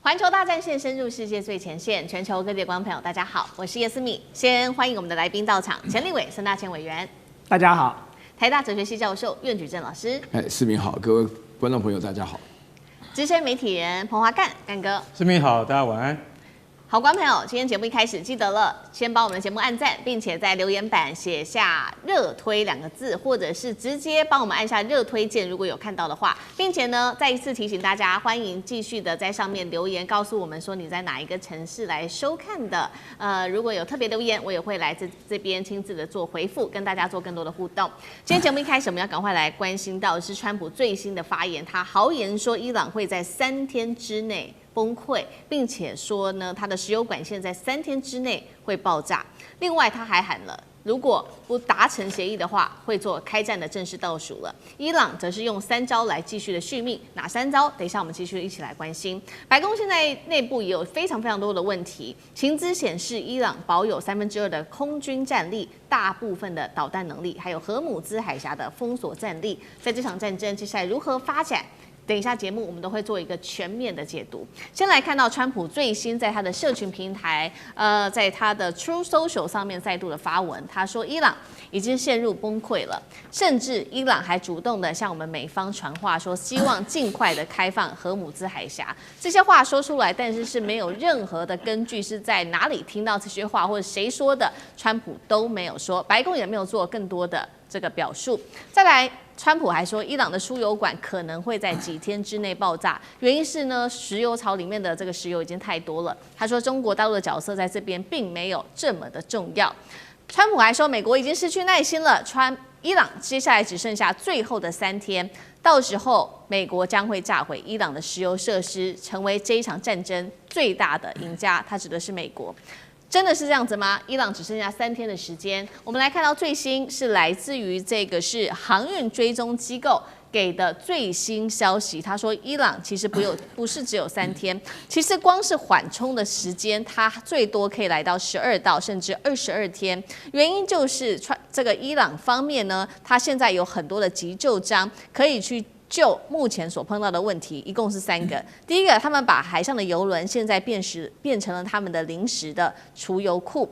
环球大战线深入世界最前线，全球各地的观众朋友，大家好，我是叶思敏。先欢迎我们的来宾到场，钱立伟、孙大千委员，大家好；台大哲学系教授苑举正老师，思敏好，各位观众朋友大家好；资深媒体人彭华干哥，思敏好，大家晚安。好，观众朋友，今天节目一开始记得了，先帮我们的节目按赞，并且在留言板写下“热推”2个字，或者是直接帮我们按下热推键，如果有看到的话，并且呢，再一次提醒大家，欢迎继续的在上面留言，告诉我们说你在哪一个城市来收看的。如果有特别留言，我也会来这边亲自的做回复，跟大家做更多的互动。今天节目一开始，我们要赶快来关心到的是川普最新的发言，他豪言说伊朗会在3天之内崩溃，并且说呢，它的石油管线在3天之内会爆炸。另外，他还喊了，如果不达成协议的话，会做开战的正式倒数了。伊朗则是用3招来继续的续命，哪3招？等一下我们继续一起来关心。白宫现在内部也有非常多的问题，情资显示伊朗保有2/3的空军战力，大部分的导弹能力，还有荷姆兹海峡的封锁战力。在这场战争接下来如何发展？等一下节目我们都会做一个全面的解读。先来看到川普最新在他的社群平台，在他的 True Social 上面再度的发文，他说伊朗已经陷入崩溃了，甚至伊朗还主动的向我们美方传话，说希望尽快的开放荷姆兹海峡。这些话说出来，但是没有任何的根据，是在哪里听到这些话，或者谁说的，川普都没有说，白宫也没有做更多的这个表述。再来，川普还说，伊朗的输油管可能会在几天之内爆炸，原因是呢，石油槽里面的这个石油已经太多了。他说，中国大陆的角色在这边并没有这么的重要。川普还说，美国已经失去耐心了，伊朗接下来只剩下最后的3天，到时候美国将会炸毁伊朗的石油设施，成为这一场战争最大的赢家。他指的是美国。真的是这样子吗？伊朗只剩下3天的时间。我们来看到最新是来自于这个是航运追踪机构给的最新消息。他说，伊朗其实不是只有3天，其实光是缓冲的时间，它最多可以来到12到甚至22天。原因就是这个伊朗方面呢，它现在有很多的急救章可以去就目前所碰到的问题，一共是3个。第一个，他们把海上的油轮现在变成了他们的临时的储油库。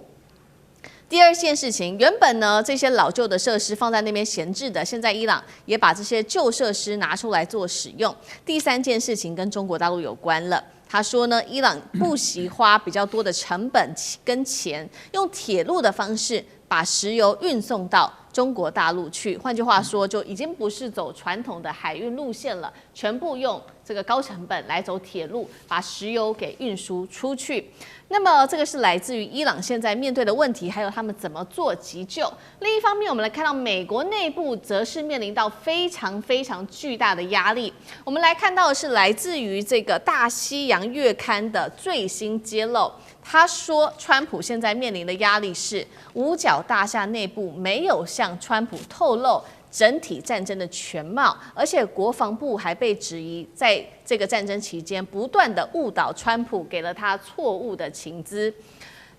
第二件事情，原本呢这些老旧的设施放在那边闲置的，现在伊朗也把这些旧设施拿出来做使用。第3件事情跟中国大陆有关了。他说呢，伊朗不惜花比较多的成本跟钱，用铁路的方式把石油运送到中国大陆去，换句话说，就已经不是走传统的海运路线了，全部用这个高成本来走铁路，把石油给运输出去。那么这个是来自于伊朗现在面对的问题，还有他们怎么做急救。另一方面，我们来看到美国内部则是面临到非常巨大的压力。我们来看到的是来自于这个大西洋月刊的最新揭露。他说，川普现在面临的压力是五角大厦内部没有向川普透露整体战争的全貌，而且国防部还被质疑在这个战争期间不断的误导川普，给了他错误的情资。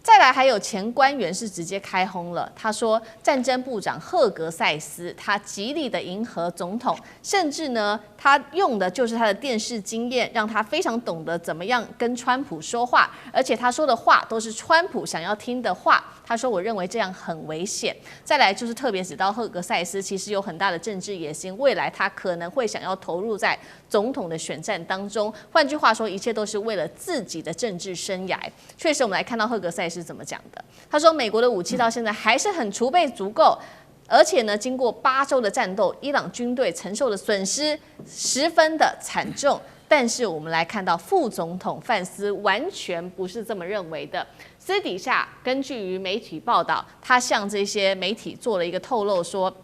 再来，还有前官员是直接开轰了。他说，战争部长赫格塞斯他极力的迎合总统，甚至呢，他用的就是他的电视经验，让他非常懂得怎么样跟川普说话，而且他说的话都是川普想要听的话。他说，我认为这样很危险。再来就是特别指到赫格塞斯其实有很大的政治野心，未来他可能会想要投入在总统的选战当中。换句话说，一切都是为了自己的政治生涯。确实，我们来看到赫格塞斯是怎么讲的。他说，美国的武器到现在还是很储备足够，而且呢，经过8周的战斗，伊朗军队承受的损失十分的惨重。但是我们来看到副总统范斯完全不是这么认为的。私底下根据于媒体报道，他向这些媒体做了一个透露说，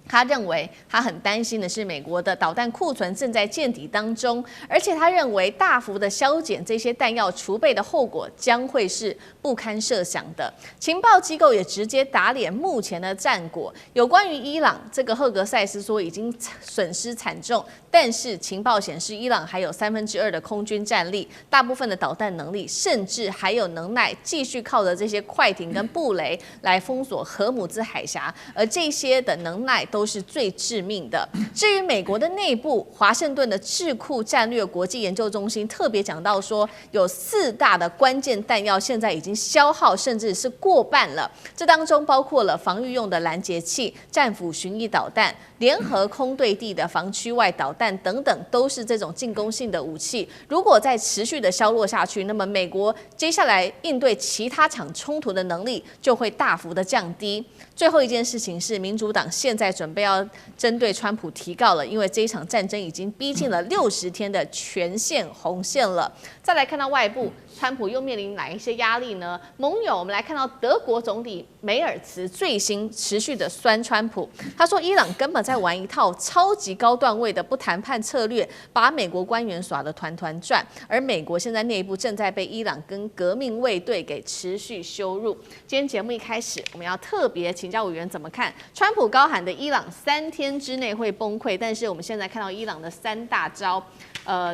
他认为他很担心的是美国的导弹库存正在见底当中，而且他认为大幅的削减这些弹药储备的后果将会是不堪设想的。情报机构也直接打脸目前的战果。有关于伊朗，这个赫格塞斯说已经损失惨重，但是情报显示伊朗还有2/3的空军战力，大部分的导弹能力，甚至还有能耐继续靠着这些快艇跟布雷来封锁荷姆兹海峡，而这些的能耐都是最致命的。至于美国的内部，华盛顿的智库战略国际研究中心特别讲到说，有4大的关键弹药现在已经消耗，甚至是过半了。这当中包括了防御用的拦截器、战斧巡弋导弹、联合空对地的防区外导弹等等，都是这种进攻性的武器。如果再持续的削弱下去，那么美国接下来应对其他场冲突的能力就会大幅的降低。最后一件事情是，民主党现在准备要针对川普提告了，因为这一场战争已经逼近了60天的全线红线了。再来看到外部，川普又面临哪一些压力呢？盟友，我们来看到德国总理梅尔茨最新持续的酸川普，他说伊朗根本在玩一套超级高段位的不谈判策略，把美国官员耍得团团转，而美国现在内部正在被伊朗跟革命卫队给持续羞辱。今天节目一开始，我们要特别请教委员怎么看川普高喊的伊朗3天之内会崩溃，但是我们现在看到伊朗的3大招。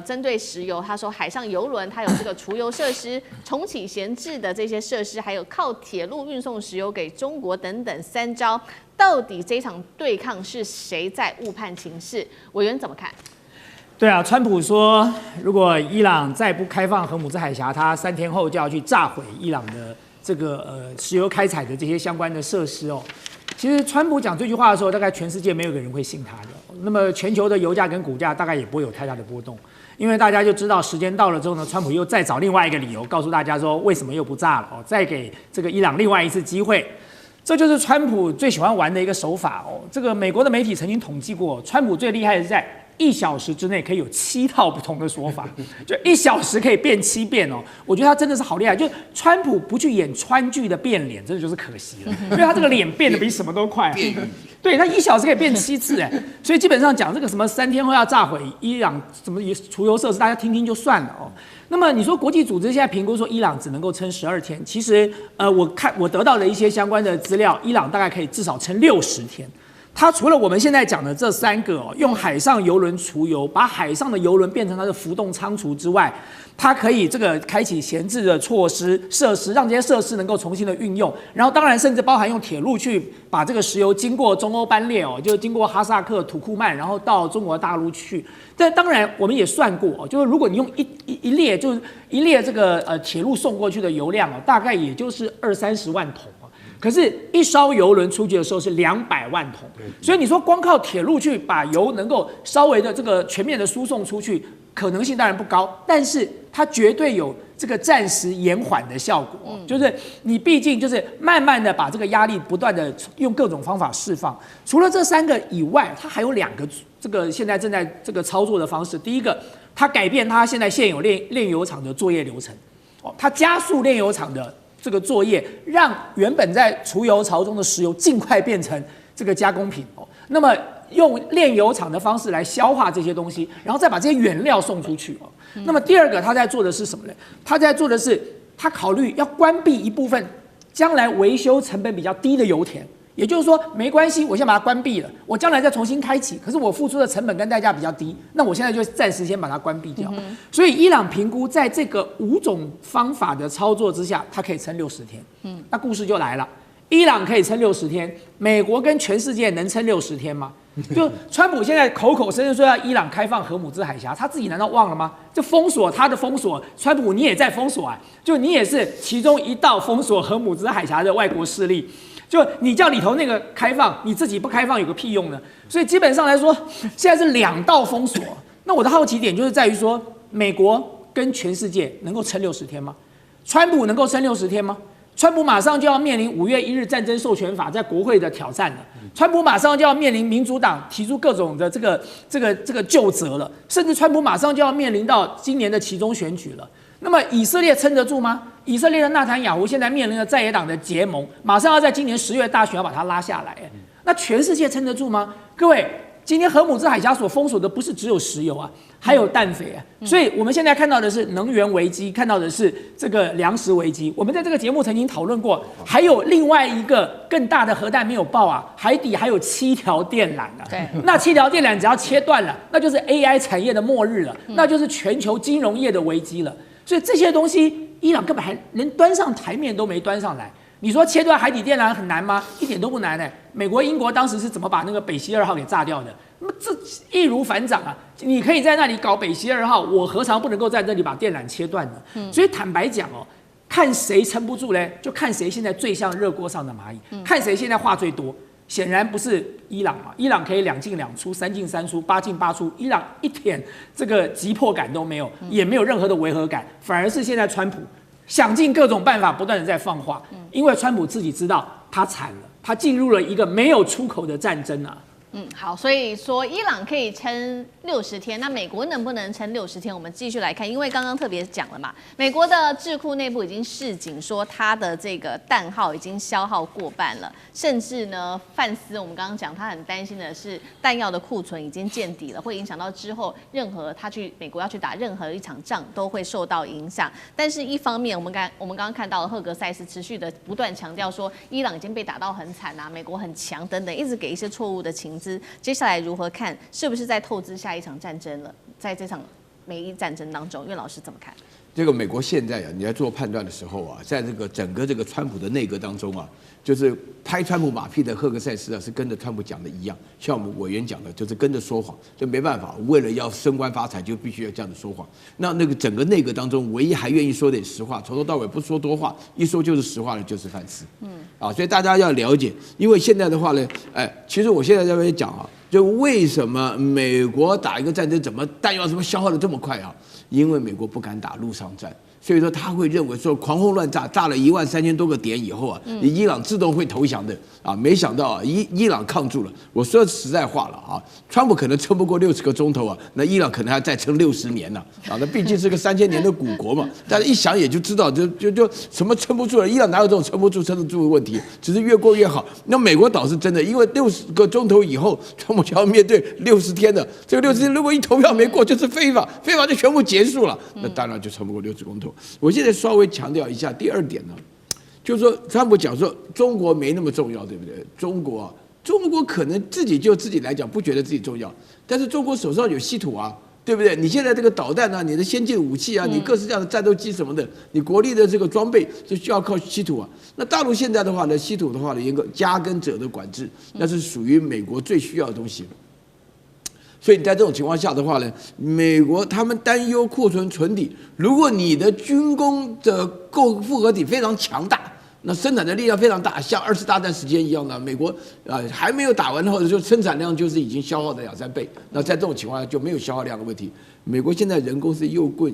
针对石油，他说海上油轮它有这个储油设施、重启闲置的这些设施，还有靠铁路运送石油给中国等等3招，到底这场对抗是谁在误判情势？委员怎么看？对啊，川普说，如果伊朗再不开放荷姆兹海峡，他3天后就要去炸毁伊朗的这个石油开采的这些相关的设施哦。其实川普讲这句话的时候，大概全世界没有一个人会信他的。那么全球的油价跟股价大概也不会有太大的波动，因为大家就知道时间到了之后呢，川普又再找另外一个理由告诉大家说为什么又不炸了哦，再给这个伊朗另外一次机会。这就是川普最喜欢玩的一个手法哦。这个美国的媒体曾经统计过，川普最厉害的是在1小时之内可以有7套不同的说法，就1小时可以变7遍哦。我觉得他真的是好厉害，就川普不去演川剧的变脸，真的就是可惜了，因为他这个脸变得比什么都快。对，他1小时可以变7次哎，所以基本上讲这个什么3天后要炸毁伊朗什么储油设施，大家听听就算了哦。那么你说国际组织现在评估说伊朗只能够撑12天，其实我得到的一些相关的资料，伊朗大概可以至少撑60天。它除了我们现在讲的这3个用海上油轮储油，把海上的油轮变成它的浮动仓储之外，它可以这个开启闲置的设施，让这些设施能够重新的运用。然后当然甚至包含用铁路去把这个石油经过中欧班列就是经过哈萨克、土库曼，然后到中国大陆去。但当然我们也算过就是如果你用一列这个铁路送过去的油量大概也就是20-30万桶。可是，一艘油轮出去的时候是200万桶，所以你说光靠铁路去把油能够稍微的这个全面的输送出去，可能性当然不高，但是它绝对有这个暂时延缓的效果，就是你毕竟就是慢慢的把这个压力不断的用各种方法释放。除了这3个以外，它还有2个这个现在正在这个操作的方式。第一个，它改变它现在现有炼油厂的作业流程，它加速炼油厂的这个作业，让原本在储油槽中的石油尽快变成这个加工品那么用炼油厂的方式来消化这些东西，然后再把这些原料送出去那么第二个，他在做的是什么呢？他在做的是他考虑要关闭一部分将来维修成本比较低的油田。也就是说，没关系，我先把它关闭了，我将来再重新开启。可是我付出的成本跟代价比较低，那我现在就暂时先把它关闭掉。所以伊朗评估，在这个5种方法的操作之下，它可以撑60天。那故事就来了，伊朗可以撑60天，美国跟全世界能撑60天吗？就川普现在口口声声说要伊朗开放荷姆兹海峡，他自己难道忘了吗？就封锁他的封锁，川普你也在封锁就你也是其中一道封锁荷姆兹海峡的外国势力。就你叫里头那个开放，你自己不开放有个屁用呢？所以基本上来说，现在是2道封锁。那我的好奇点就是在于说，美国跟全世界能够撑60天吗？川普能够撑60天吗？川普马上就要面临5月1日战争授权法在国会的挑战了，川普马上就要面临民主党提出各种的这个究责了，甚至川普马上就要面临到今年的期中选举了。那么以色列撑得住吗？以色列的纳坦雅胡现在面临了在野党的结盟，马上要在今年10月大选要把它拉下来。那全世界撑得住吗？各位，今天荷姆兹海峡所封锁的不是只有石油还有氮肥所以我们现在看到的是能源危机，看到的是这个粮食危机。我们在这个节目曾经讨论过，还有另外一个更大的核弹没有爆海底还有7条电缆对，那7条电缆只要切断了，那就是 AI 产业的末日了，那就是全球金融业的危机了。所以这些东西，伊朗根本还连端上台面都没端上来。你说切断海底电缆很难吗？一点都不难美国、英国当时是怎么把那个北溪2号给炸掉的？那么这易如反掌啊！你可以在那里搞北溪2号，我何尝不能够在这里把电缆切断呢？所以坦白讲哦，看谁撑不住嘞，就看谁现在最像热锅上的蚂蚁，看谁现在话最多。显然不是伊朗嘛，伊朗可以2进2出、3进3出、8进8出，伊朗一点这个急迫感都没有，也没有任何的违和感，反而是现在川普想尽各种办法，不断的在放话，因为川普自己知道他惨了，他进入了一个没有出口的战争啊。好，所以说伊朗可以撑60天，那美国能不能撑60天？我们继续来看，因为刚刚特别讲了嘛，美国的智库内部已经示警说，它的这个弹耗已经消耗过半了，甚至呢，范斯我们刚刚讲，他很担心的是弹药的库存已经见底了，会影响到之后任何他去美国要去打任何一场仗都会受到影响。但是一方面，我们刚刚看到了赫格塞斯持续的不断强调说，伊朗已经被打到很惨啊，美国很强等等，一直给一些错误的情。接下来如何看？是不是在透支下一场战争了？在这场美伊战争当中，岳老师怎么看？这个美国现在你在做判断的时候啊，在这个整个这个川普的内阁当中啊，就是拍川普马屁的赫格塞斯啊，是跟着川普讲的一样，像我们委员讲的，就是跟着说谎，就没办法，为了要升官发财，就必须要这样子说谎。那个整个内阁当中，唯一还愿意说点实话，从头到尾不说多话，一说就是实话的，就是范斯。所以大家要了解，因为现在的话呢，其实我现在在这边讲啊，就为什么美国打一个战争，怎么弹药怎么消耗的这么快啊？因为美国不敢打陆上战，所以说他会认为说狂轰乱炸，炸了13000多个点以后啊，伊朗自动会投降的啊。没想到啊，伊朗抗住了。我说实在话了啊，川普可能撑不过60个钟头啊，那伊朗可能还再撑60年呢啊。那毕竟是个3000年的古国嘛，大家一想也就知道，就什么撑不住了。伊朗哪有这种撑得住的问题？只是越过越好。那美国倒是真的，因为60个钟头以后，川普就要面对60天的这个60天，如果一投票没过，就是非法就全部结束了，那当然就撑不过60公投。我现在稍微强调一下第2点呢，就是说川普讲说中国没那么重要，对不对？中国可能自己来讲不觉得自己重要，但是中国手上有稀土啊，对不对？你现在这个导弹啊，你的先进武器啊，你各式各样的战斗机什么的，你国力的这个装备就需要靠稀土啊。那大陆现在的话呢，稀土的话呢，一个加耕者的管制，那是属于美国最需要的东西。所以你在这种情况下的话呢，美国他们担忧库存存底。如果你的军工的复合体非常强大，那生产的力量非常大，像2次大战时间一样的，美国还没有打完，或者说生产量就是已经消耗的2-3倍。那在这种情况下就没有消耗量的问题。美国现在人工是又贵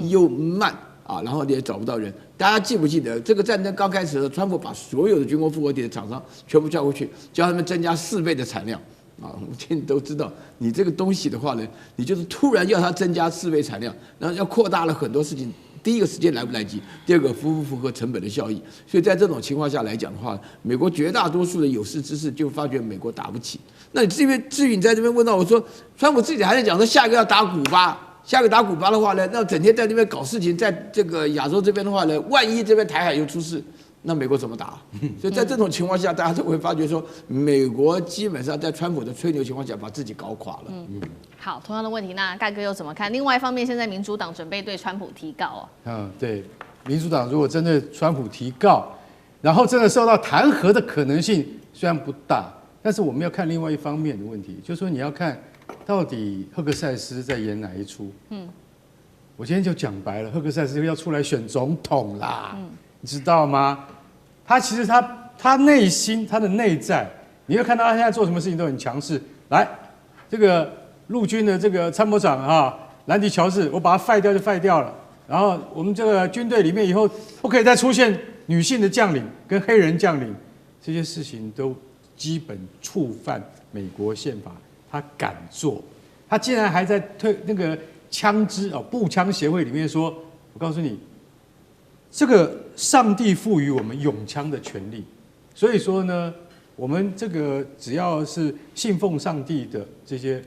又慢啊，然后你也找不到人。大家记不记得这个战争刚开始的时候，川普把所有的军工复合体的厂商全部叫过去，叫他们增加4倍的产量。我们现在都知道，你这个东西的话呢，你就是突然要它增加4倍产量，然后要扩大了很多事情。第一个时间来不来及，第二个符不符合成本的效益。所以在这种情况下来讲的话，美国绝大多数的有识之士就发觉美国打不起。那你至于你在这边问到我说，川普自己还在讲说下一个要打古巴，下一个打古巴的话呢，那整天在那边搞事情，在这个亚洲这边的话呢，万一这边台海又出事，那美国怎么打？所以在这种情况下，大家都会发觉说，美国基本上在川普的吹牛情况下，把自己搞垮了。好，同样的问题，那盖哥又怎么看？另外一方面，现在民主党准备对川普提告哦。对，民主党如果针对川普提告，然后真的受到弹劾的可能性虽然不大，但是我们要看另外一方面的问题，就是说你要看到底赫格塞斯在演哪一出。我今天就讲白了，赫格塞斯要出来选总统啦。你知道吗？他其实他内心他的内在，你会看到他现在做什么事情都很强势。来，这个陆军的这个参谋长兰迪乔治，我把他废掉就废掉了。然后我们这个军队里面以后不可以再出现女性的将领跟黑人将领，这些事情都基本触犯美国宪法。他敢做，他竟然还在那个枪支步枪协会里面说，我告诉你。这个上帝赋予我们拥枪的权利，所以说呢，我们这个只要是信奉上帝的这些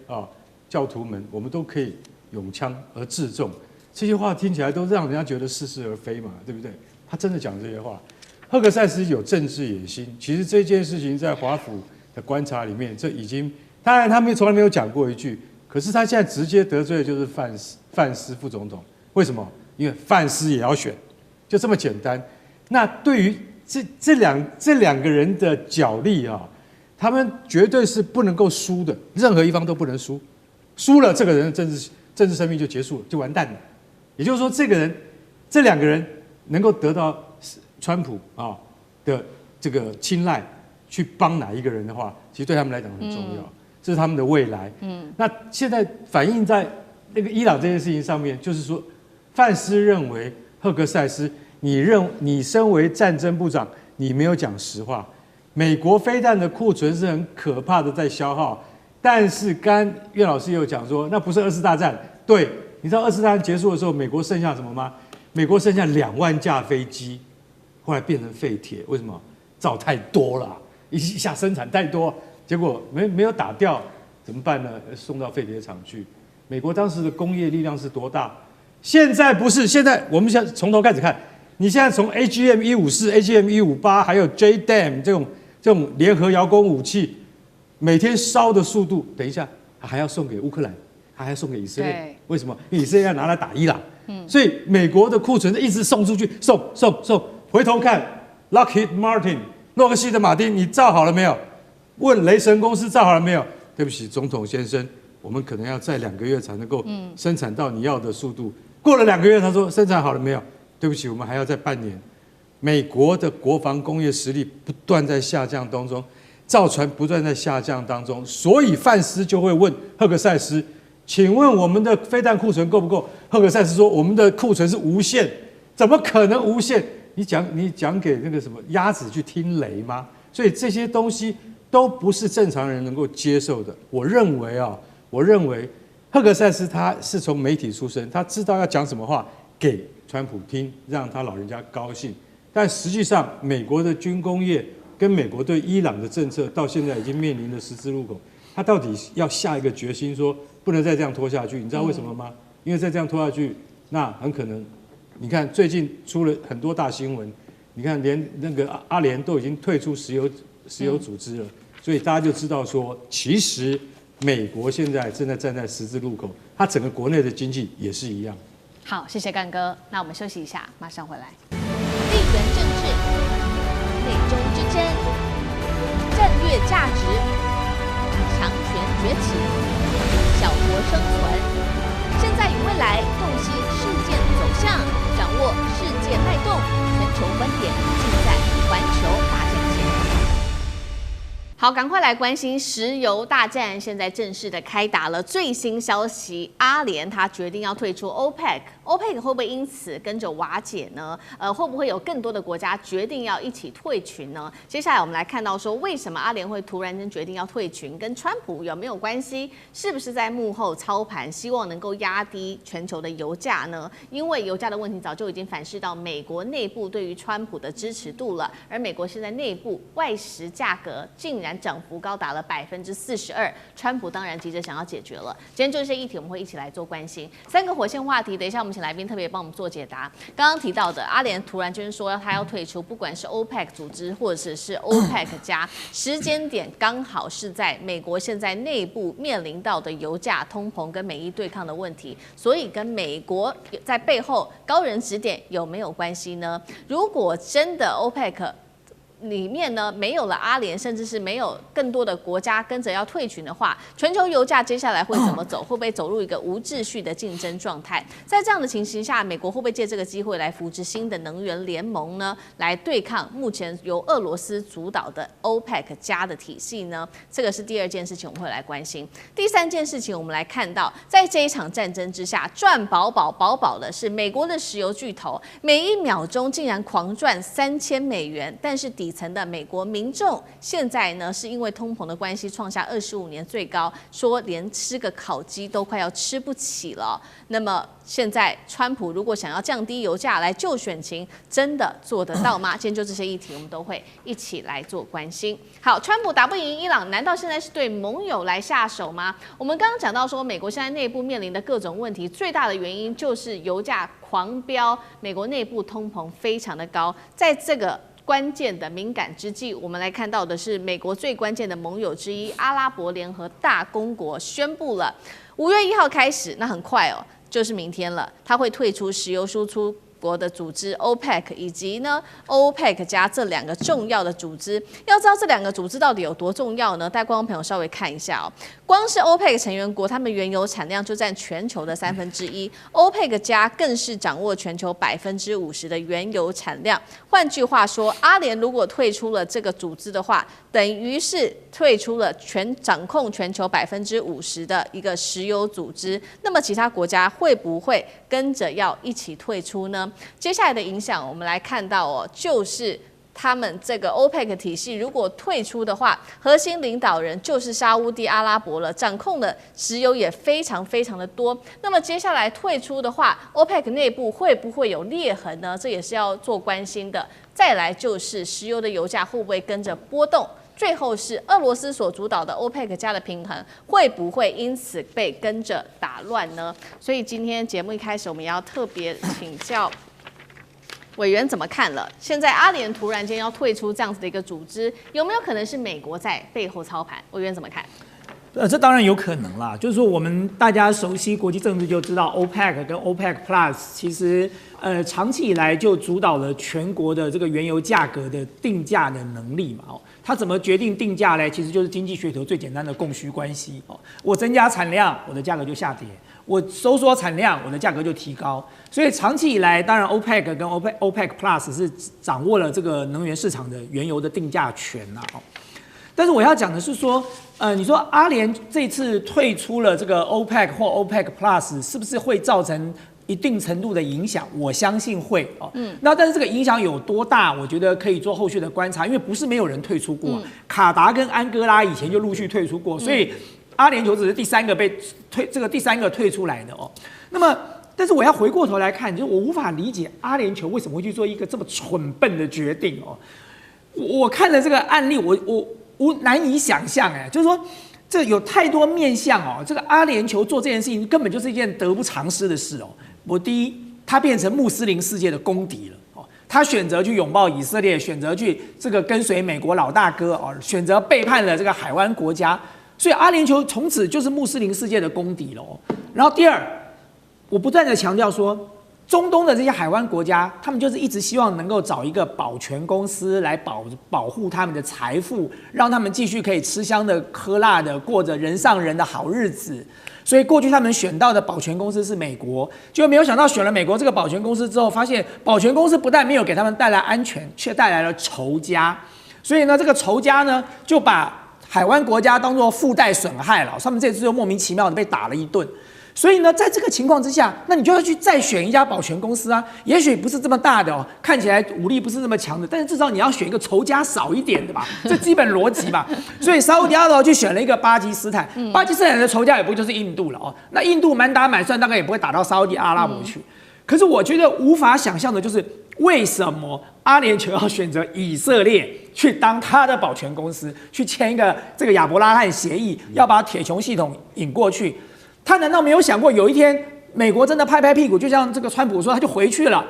教徒们，我们都可以拥枪而自重。这些话听起来都让人家觉得似是而非嘛，对不对？他真的讲这些话，赫格塞斯有政治野心。其实这件事情在华府的观察里面，这已经当然他们从来没有讲过一句，可是他现在直接得罪的就是范斯副总统。为什么？因为范斯也要选。就这么简单，那对于这两个人的角力啊，他们绝对是不能够输的，任何一方都不能输，输了这个人的政治生命就结束了，就完蛋了。也就是说，这两个人能够得到川普的这个青睐，去帮哪一个人的话，其实对他们来讲很重要，这是他们的未来。那现在反映在那个伊朗这件事情上面，就是说，范斯认为赫格塞斯，你身为战争部长，你没有讲实话。美国飞弹的库存是很可怕的在消耗，但是刚岳老师也有讲说，那不是二次大战。对，你知道二次大战结束的时候，美国剩下什么吗？美国剩下2万架飞机，后来变成废铁，为什么？造太多了，一下生产太多，结果没有打掉，怎么办呢？送到废铁厂去。美国当时的工业力量是多大？现在不是，现在我们现在从头开始看。你现在从 AGM-154、AGM-158，还有 JDAM 这种联合遥攻武器，每天烧的速度，等一下还要送给乌克兰，还要送给以色列。为什么？因为以色列要拿来打伊朗。所以美国的库存一直送出去，送。回头看 Lockheed Martin 洛克希德马丁，你造好了没有？问雷神公司造好了没有？对不起，总统先生，我们可能要再2个月才能够生产到你要的速度。过了2个月，他说生产好了没有？对不起，我们还要再半年。美国的国防工业实力不断在下降当中，造船不断在下降当中，所以范斯就会问赫格塞斯，请问我们的飞弹库存够不够？赫格塞斯说我们的库存是无限，怎么可能无限？你讲给那个什么鸭子去听雷吗？所以这些东西都不是正常人能够接受的。我认为赫格塞斯他是从媒体出身，他知道要讲什么话给川普听，让他老人家高兴。但实际上，美国的军工业跟美国对伊朗的政策到现在已经面临了十字路口。他到底要下一个决心，说不能再这样拖下去？你知道为什么吗？因为再这样拖下去，那很可能，你看最近出了很多大新闻，你看连那个阿联都已经退出石油组织了，所以大家就知道说，其实美国现在正在站在十字路口，它整个国内的经济也是一样。好，谢谢干哥。那我们休息一下，马上回来。地缘政治、美中之争、战略价值、强权崛起、小国生存，现在与未来洞悉事件走向，掌握世界脉动，全球观点尽在环球大战线。好，赶快来关心石油大战，现在正式的开打了。最新消息，阿联他决定要退出 OPEC 会不会因此跟着瓦解呢？会不会有更多的国家决定要一起退群呢？接下来我们来看到说，为什么阿联会突然间决定要退群，跟川普有没有关系？是不是在幕后操盘，希望能够压低全球的油价呢？因为油价的问题早就已经反噬到美国内部对于川普的支持度了，而美国现在内部外食价格竟然涨幅高达了42%，川普当然急着想要解决了。今天就这些议题，我们会一起来做关心。3个火线话题，等一下我们请来宾特别帮我们做解答。刚刚提到的阿联突然就是说他要退出，不管是 OPEC 组织或者是 OPEC 加，时间点刚好是在美国现在内部面临到的油价、通膨跟美伊对抗的问题，所以跟美国在背后高人指点有没有关系呢？如果真的 OPEC里面呢没有了阿联，甚至是没有更多的国家跟着要退群的话，全球油价接下来会怎么走？会不会走入一个无秩序的竞争状态？在这样的情形下，美国会不会借这个机会来扶植新的能源联盟呢？来对抗目前由俄罗斯主导的 OPEC 加的体系呢？这个是第2件事情我们会来关心。第3件事情，我们来看到，在这一场战争之下，赚饱的是美国的石油巨头，每1秒钟竟然狂赚3000美元，但是底层的美国民众现在呢，是因为通膨的关系创下25年最高，说连吃个烤鸡都快要吃不起了。那么现在川普如果想要降低油价来救选情，真的做得到吗？今天就这些议题，我们都会一起来做关心。好，川普打不赢伊朗，难道现在是对盟友来下手吗？我们刚刚讲到说，美国现在内部面临的各种问题，最大的原因就是油价狂飙，美国内部通膨非常的高，在这个关键的敏感之际，我们来看到的是美国最关键的盟友之一阿拉伯联合大公国宣布了5月1号开始，那很快哦，就是明天了，它会退出石油输出国的组织 OPEC 以及呢 OPEC 加这2个重要的组织。要知道这2个组织到底有多重要呢？带观众朋友稍微看一下哦。光是 OPEC 成员国，他们原油产量就占全球的1/3，OPEC 加更是掌握全球50%的原油产量。换句话说，阿联如果退出了这个组织的话，等于是退出了掌控全球50%的一个石油组织。那么其他国家会不会跟着要一起退出呢？接下来的影响，我们来看到哦，就是他们这个 OPEC 体系如果退出的话，核心领导人就是沙烏地阿拉伯了，掌控的石油也非常的多。那么接下来退出的话 ，OPEC 内部会不会有裂痕呢？这也是要做关心的。再来就是石油的油价会不会跟着波动？最后是俄罗斯所主导的 OPEC 加的平衡会不会因此被跟着打乱呢？所以今天节目一开始，我们要特别请教委员怎么看了？现在阿联突然间要退出这样子的一个组织，有没有可能是美国在背后操盘？委员怎么看？这当然有可能啦。就是说，我们大家熟悉国际政治就知道 ，OPEC 跟 OPEC Plus 其实长期以来就主导了全国的这个原油价格的定价的能力嘛。它怎么决定定价呢？其实就是经济学头最简单的供需关系。我增加产量，我的价格就下跌；我收缩产量，我的价格就提高。所以长期以来，当然 OPEC 跟 OPEC Plus 是掌握了这个能源市场的原油的定价权呐。但是我要讲的是说，你说阿联这次退出了这个 OPEC 或 OPEC Plus， 是不是会造成一定程度的影响？我相信会哦。那但是这个影响有多大？我觉得可以做后续的观察，因为不是没有人退出过，卡达跟安哥拉以前就陆续退出过，所以阿联酋只是第3个被第3个退出来的哦。那么，但是我要回过头来看，就是我无法理解阿联酋为什么会去做一个这么蠢笨的决定哦。我看了这个案例，我难以想象，就是说，这有太多面向哦。这个阿联酋做这件事情根本就是一件得不偿失的事哦。第一，他变成穆斯林世界的公敌了哦。他选择去拥抱以色列，选择去这个跟随美国老大哥哦，选择背叛了这个海湾国家，所以阿联酋从此就是穆斯林世界的公敌了哦。然后第二，我不断的强调说，中东的这些海湾国家，他们就是一直希望能够找一个保全公司来保护他们的财富，让他们继续可以吃香的喝辣的，过着人上人的好日子。所以过去他们选到的保全公司是美国，结果没有想到选了美国这个保全公司之后，发现保全公司不但没有给他们带来安全，却带来了仇家。所以呢，这个仇家呢就把海湾国家当作附带损害了，他们这次就莫名其妙的被打了一顿。所以呢，在这个情况之下，那你就要去再选一家保全公司啊，也许不是这么大的哦，看起来武力不是那么强的，但是至少你要选一个仇家少一点的吧，这基本逻辑吧。所以沙烏地阿拉伯去选了一个巴基斯坦，巴基斯坦的仇家也不就是印度了哦，那印度满打满算大概也不会打到沙烏地阿拉伯去。可是我觉得无法想象的就是，为什么阿联酋要选择以色列去当他的保全公司，去签一个这个亚伯拉罕协议，要把铁穹系统引过去？他难道没有想过，有一天美国真的拍拍屁股，就像这个川普说，他就回去了，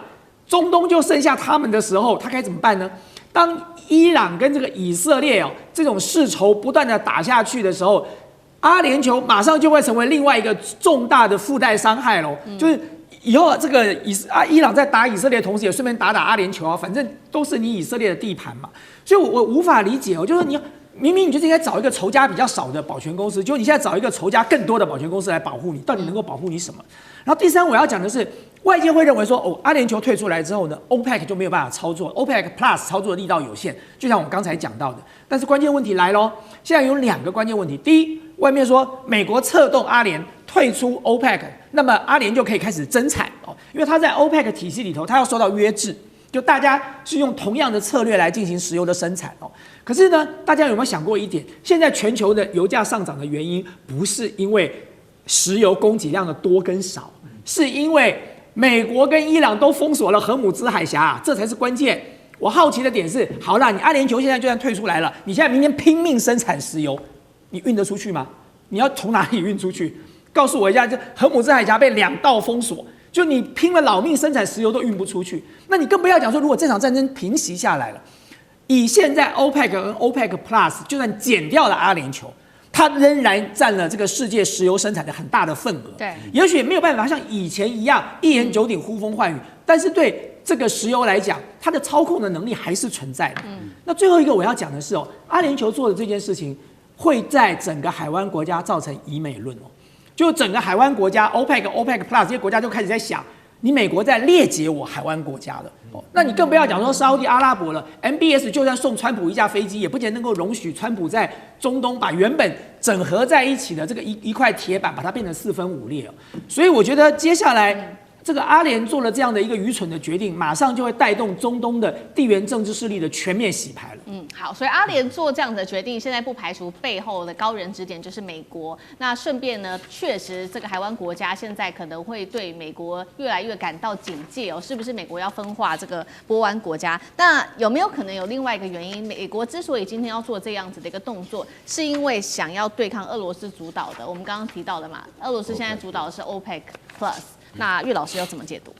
中东就剩下他们的时候，他该怎么办呢？当伊朗跟这个以色列这种世仇不断的打下去的时候，阿联酋马上就会成为另外一个重大的附带伤害咯。就是以后这个伊朗在打以色列的同时，也顺便打阿联酋啊，反正都是你以色列的地盘嘛。所以我无法理解，就是你明明你就是应该找一个仇家比较少的保全公司，结果你现在找一个仇家更多的保全公司来保护你，到底能够保护你什么？然后第三，我要讲的是，外界会认为说，阿联酋退出来之后呢 ，OPEC 就没有办法操作 ，OPEC Plus 操作的力道有限，就像我们刚才讲到的。但是关键问题来咯，现在有2个关键问题。第一，外面说美国策动阿联退出 OPEC， 那么阿联就可以开始增产哦，因为它在 OPEC 体系里头，它要受到约制。就大家是用同样的策略来进行石油的生产哦。可是呢，大家有没有想过一点？现在全球的油价上涨的原因，不是因为石油供给量的多跟少，是因为美国跟伊朗都封锁了荷姆兹海峡，这才是关键。我好奇的点是，好啦，你阿联酋现在就算退出来了，你现在明天拼命生产石油，你运得出去吗？你要从哪里运出去？告诉我一下，这荷姆兹海峡被2道封锁。就你拼了老命生产石油都运不出去，那你更不要讲说，如果这场战争平息下来了，以现在 OPEC 跟 OPEC Plus 就算减掉了阿联酋，它仍然占了这个世界石油生产的很大的份额。对，也许没有办法像以前一样一言九鼎、呼风唤雨，但是对这个石油来讲，它的操控的能力还是存在的。那最后一个我要讲的是阿联酋做的这件事情，会在整个海湾国家造成以美论就整个海湾国家 OPEC、OPEC Plus 这些国家就开始在想，你美国在列解我海湾国家了。那你更不要讲说沙烏地阿拉伯了 ，MBS 就算送川普一架飞机，也不见得能够容许川普在中东把原本整合在一起的这个一块铁板，把它变成4分5裂。所以我觉得接下来这个阿联做了这样的一个愚蠢的决定，马上就会带动中东的地缘政治势力的全面洗牌了。好，所以阿联做这样的决定，现在不排除背后的高人指点就是美国。那顺便呢，确实这个海湾国家现在可能会对美国越来越感到警戒是不是美国要分化这个波湾国家？那有没有可能有另外一个原因？美国之所以今天要做这样子的一个动作，是因为想要对抗俄罗斯主导的，我们刚刚提到的嘛，俄罗斯现在主导的是 OPEC Plus。那岳老师要怎么解读？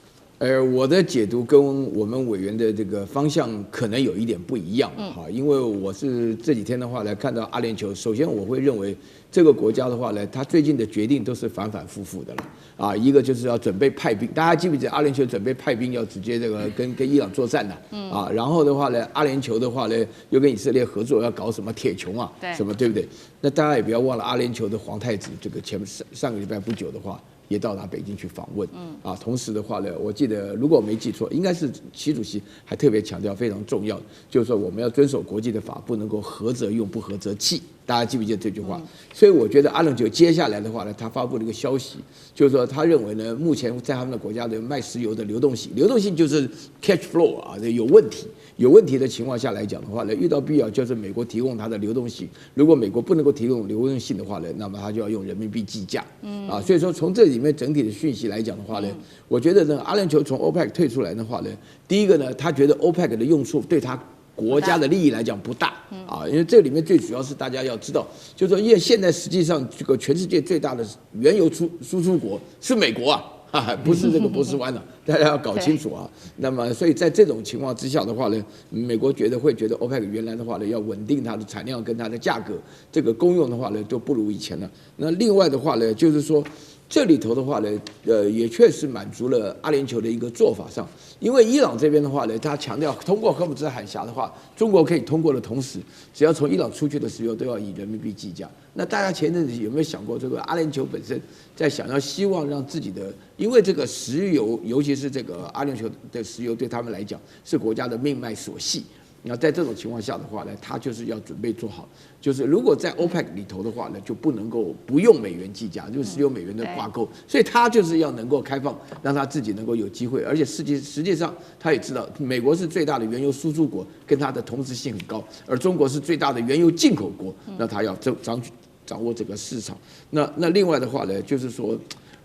我的解读跟我们委员的这个方向可能有一点不一样因为我是这几天的话来看到阿联酋，首先我会认为这个国家的话呢，他最近的决定都是反反复复的了一个就是要准备派兵，大家记不记得阿联酋准备派兵要直接这个跟伊朗作战的然后的话呢，阿联酋的话呢又跟以色列合作要搞什么铁穹什么对不对？那大家也不要忘了阿联酋的皇太子这个上个礼拜不久的话也到达北京去访问同时的话呢，我记得如果我没记错，应该是习主席还特别强调非常重要，就是说我们要遵守国际的法，不能够合则用，不合则弃。大家记不记得这句话？所以我觉得阿联酋接下来的话呢，他发布了一个消息，就是说他认为呢，目前在他们的国家的卖石油的流动性就是 cash flow 有问题。有问题的情况下来讲的话呢，遇到必要就是美国提供它的流动性，如果美国不能够提供流动性的话呢，那么它就要用人民币计价。所以说从这里面整体的讯息来讲的话呢，我觉得呢，阿联酋从 OPEC 退出来的话呢，第一个呢，他觉得 OPEC 的用处对他国家的利益来讲不大因为这里面最主要是大家要知道，就是说因为现在实际上这个全世界最大的原油输出国是美国不是这个波斯湾大家要搞清楚那么，所以在这种情况之下的话呢，美国会觉得 OPEC 原来的话呢，要稳定它的产量跟它的价格，这个功用的话呢，就不如以前了。那另外的话呢，就是说这里头的话呢，也确实满足了阿联酋的一个做法上，因为伊朗这边的话呢，他强调通过荷姆兹海峡的话，中国可以通过的同时，只要从伊朗出去的石油都要以人民币计价。那大家前阵子有没有想过，这个阿联酋本身在想要希望让自己的，因为这个石油，尤其是这个阿联酋的石油对他们来讲是国家的命脉所系。那在这种情况下的话呢，他就是要准备做好，就是如果在 OPEC 里头的话呢，就不能够不用美元计价，就是石油美元的挂钩，所以他就是要能够开放，让他自己能够有机会，而且实际上他也知道，美国是最大的原油输出国，跟它的同质性很高，而中国是最大的原油进口国，那他要掌握这个市场。那另外的话呢，就是说。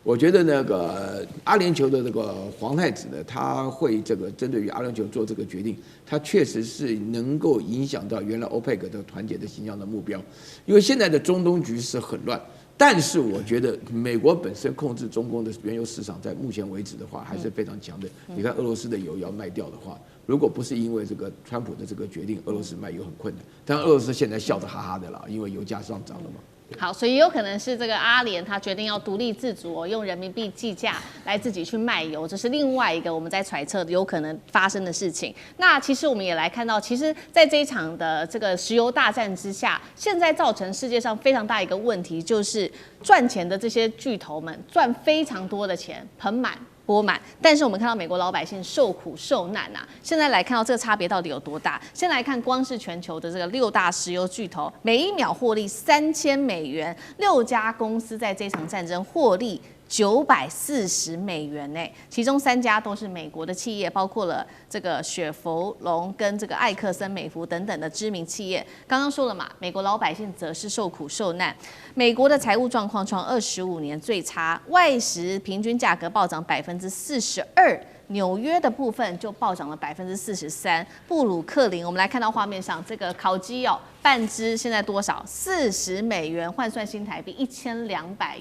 我觉得那个阿联酋的这个皇太子呢，他会这个针对于阿联酋做这个决定，他确实是能够影响到原来 OPEC 的团结的形象的目标，因为现在的中东局势很乱，但是我觉得美国本身控制中东的原油市场，在目前为止的话还是非常强的。你看俄罗斯的油要卖掉的话，如果不是因为这个川普的这个决定，俄罗斯卖油很困难，但俄罗斯现在笑得哈哈的了，因为油价上涨了嘛。好，所以有可能是这个阿联他决定要独立自主用人民币计价来自己去卖油，这是另外一个我们在揣测有可能发生的事情。那其实我们也来看到，其实在这一场的这个石油大战之下，现在造成世界上非常大一个问题，就是赚钱的这些巨头们赚非常多的钱，盆满钵满，但是我们看到美国老百姓受苦受难现在来看到这个差别到底有多大？先来看光是全球的这个6大石油巨头，每一秒获利3000美元，6家公司在这场战争获利940美元其中3家都是美国的企业，包括了这个雪佛龙跟这个艾克森美孚等等的知名企业。刚刚说了嘛，美国老百姓则是受苦受难。美国的财务状况创25年最差，外食平均价格暴涨42%。纽约的部分就暴涨了43%，布鲁克林，我们来看到画面上这个烤鸡半只现在多少？40美元，换算新台币1200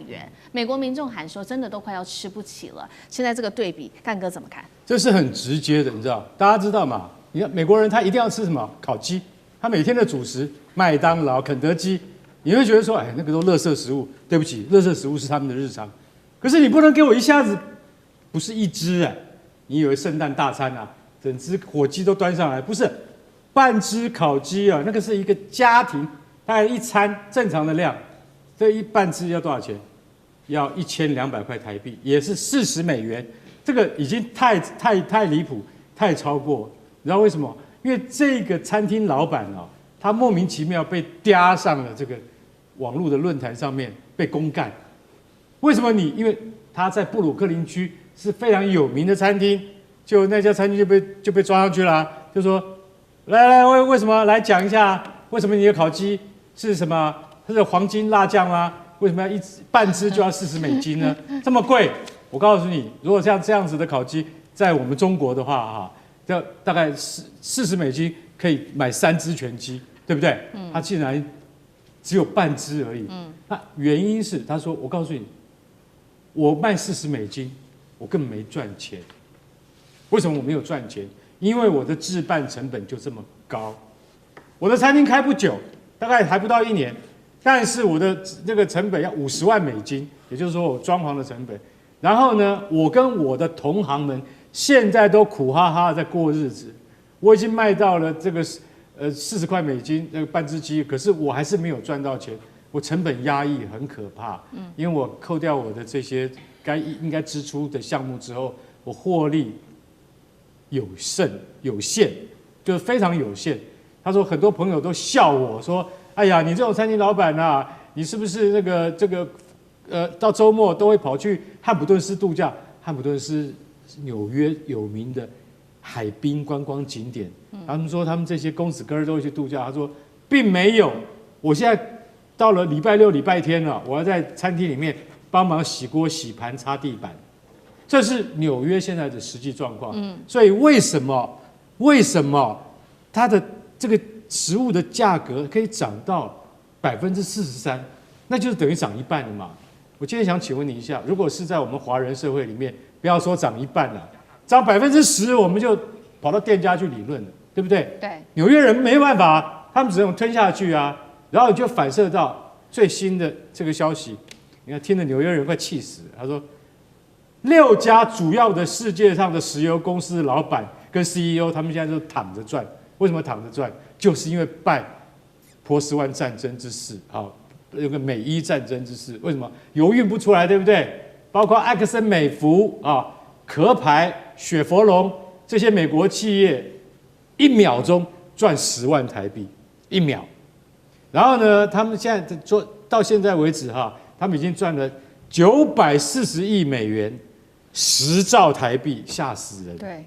元。美国民众喊说，真的都快要吃不起了。现在这个对比，干哥怎么看？这是很直接的，你知道？大家知道嘛？你看美国人他一定要吃什么？烤鸡，他每天的主食麦当劳、肯德基，你会觉得说，哎，那个都垃圾食物。对不起，垃圾食物是他们的日常，可是你不能给我一下子不是一只啊，你以为圣诞大餐啊，整只火鸡都端上来，不是半只烤鸡啊，那个是一个家庭大概一餐正常的量，这半只要多少钱？要1200块台币，也是40美元，这个已经太离谱，太超过。你知道为什么？因为这个餐厅老板啊，他莫名其妙被嗲上了这个网络的论坛上面被公干。为什么你？因为他在布鲁克林区是非常有名的餐厅，就那家餐厅就被抓上去了啊，就说来为什么来讲一下，为什么你的烤鸡是什么？它是黄金辣酱吗？为什么要半只就要40美金呢？这么贵？我告诉你，如果像这样子的烤鸡，在我们中国的话，哈，要大概40美金可以买3只全鸡，对不对？它竟然只有半只而已。那原因是他说，我告诉你，我卖40美金，我根本没赚钱。为什么我没有赚钱？因为我的置办成本就这么高。我的餐厅开不久，大概还不到1年。但是我的这个成本要50万美金，也就是说我装潢的成本。然后呢，我跟我的同行们现在都苦哈哈在过日子。我已经卖到了这个40块美金那个半只鸡，可是我还是没有赚到钱。我成本压抑很可怕，因为我扣掉我的这些应该支出的项目之后，我获利有限，就是非常有限。他说很多朋友都笑我说，哎呀，你这种餐厅老板啊，你是不是到周末都会跑去汉普顿斯度假？汉普顿斯纽约有名的海滨观光景点，他们说他们这些公子哥都会去度假。他说并没有，我现在到了礼拜六、礼拜天了，我要在餐厅里面帮忙洗锅、洗盘、擦地板，这是纽约现在的实际状况。所以为什么它的这个食物的价格可以涨到43%，那就是等于涨一半了嘛。我今天想请问你一下，如果是在我们华人社会里面，不要说涨一半了，涨10%，我们就跑到店家去理论了，对不对？对。纽约人没办法，他们只能吞下去啊。然后就反射到最新的这个消息，你看听得纽约人快气死了。他说，6家主要的世界上的石油公司的老板跟 CEO， 他们现在都躺着赚。为什么躺着赚？就是因为拜波斯湾战争之事，好，有个美伊战争之事。为什么油运不出来，对不对？包括埃克森美孚啊、壳牌、雪佛龙这些美国企业，1秒钟赚10万台币，1秒。然后呢，他们现在做到现在为止哈，他们已经赚了940亿美元，10兆台币，吓死人。对。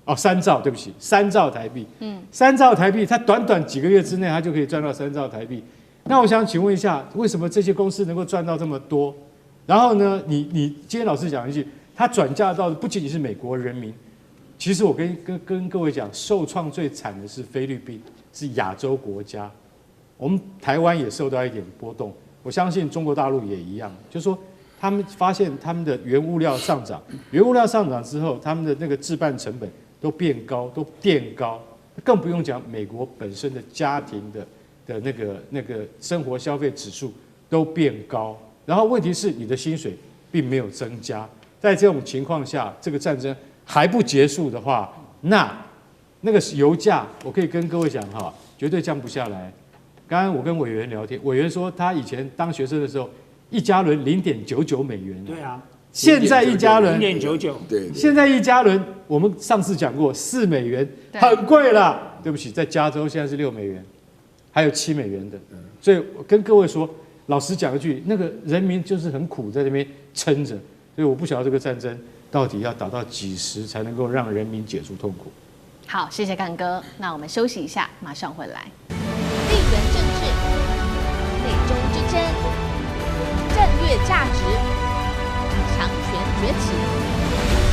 哦，3兆，对不起，3兆台币。3兆台币，它短短几个月之内，它就可以赚到3兆台币。那我想请问一下，为什么这些公司能够赚到这么多？然后呢，你今天老师讲一句，它转嫁到的不仅仅是美国人民，其实我跟各位讲，受创最惨的是菲律宾，是亚洲国家。我们台湾也受到一点波动，我相信中国大陆也一样，就是说他们发现他们的原物料上涨，原物料上涨之后，他们的那个置办成本都变高，都垫高，更不用讲美国本身的家庭的那个生活消费指数都变高，然后问题是你的薪水并没有增加，在这种情况下，这个战争还不结束的话，那个油价我可以跟各位讲哈，绝对降不下来。刚刚我跟委员聊天，委员说他以前当学生的时候，1加仑0.99美元。对啊，现在1加仑0.99，对，现在1加仑，我们上次讲过4美元，很贵了。对不起，在加州现在是6美元，还有7美元的。所以我跟各位说，老实讲一句，那个人民就是很苦，在那边撑着。所以我不晓得这个战争到底要打到几时才能够让人民解除痛苦。好，谢谢干哥。那我们休息一下，马上回来。地缘政治、美中之争、战略价值、强权崛起、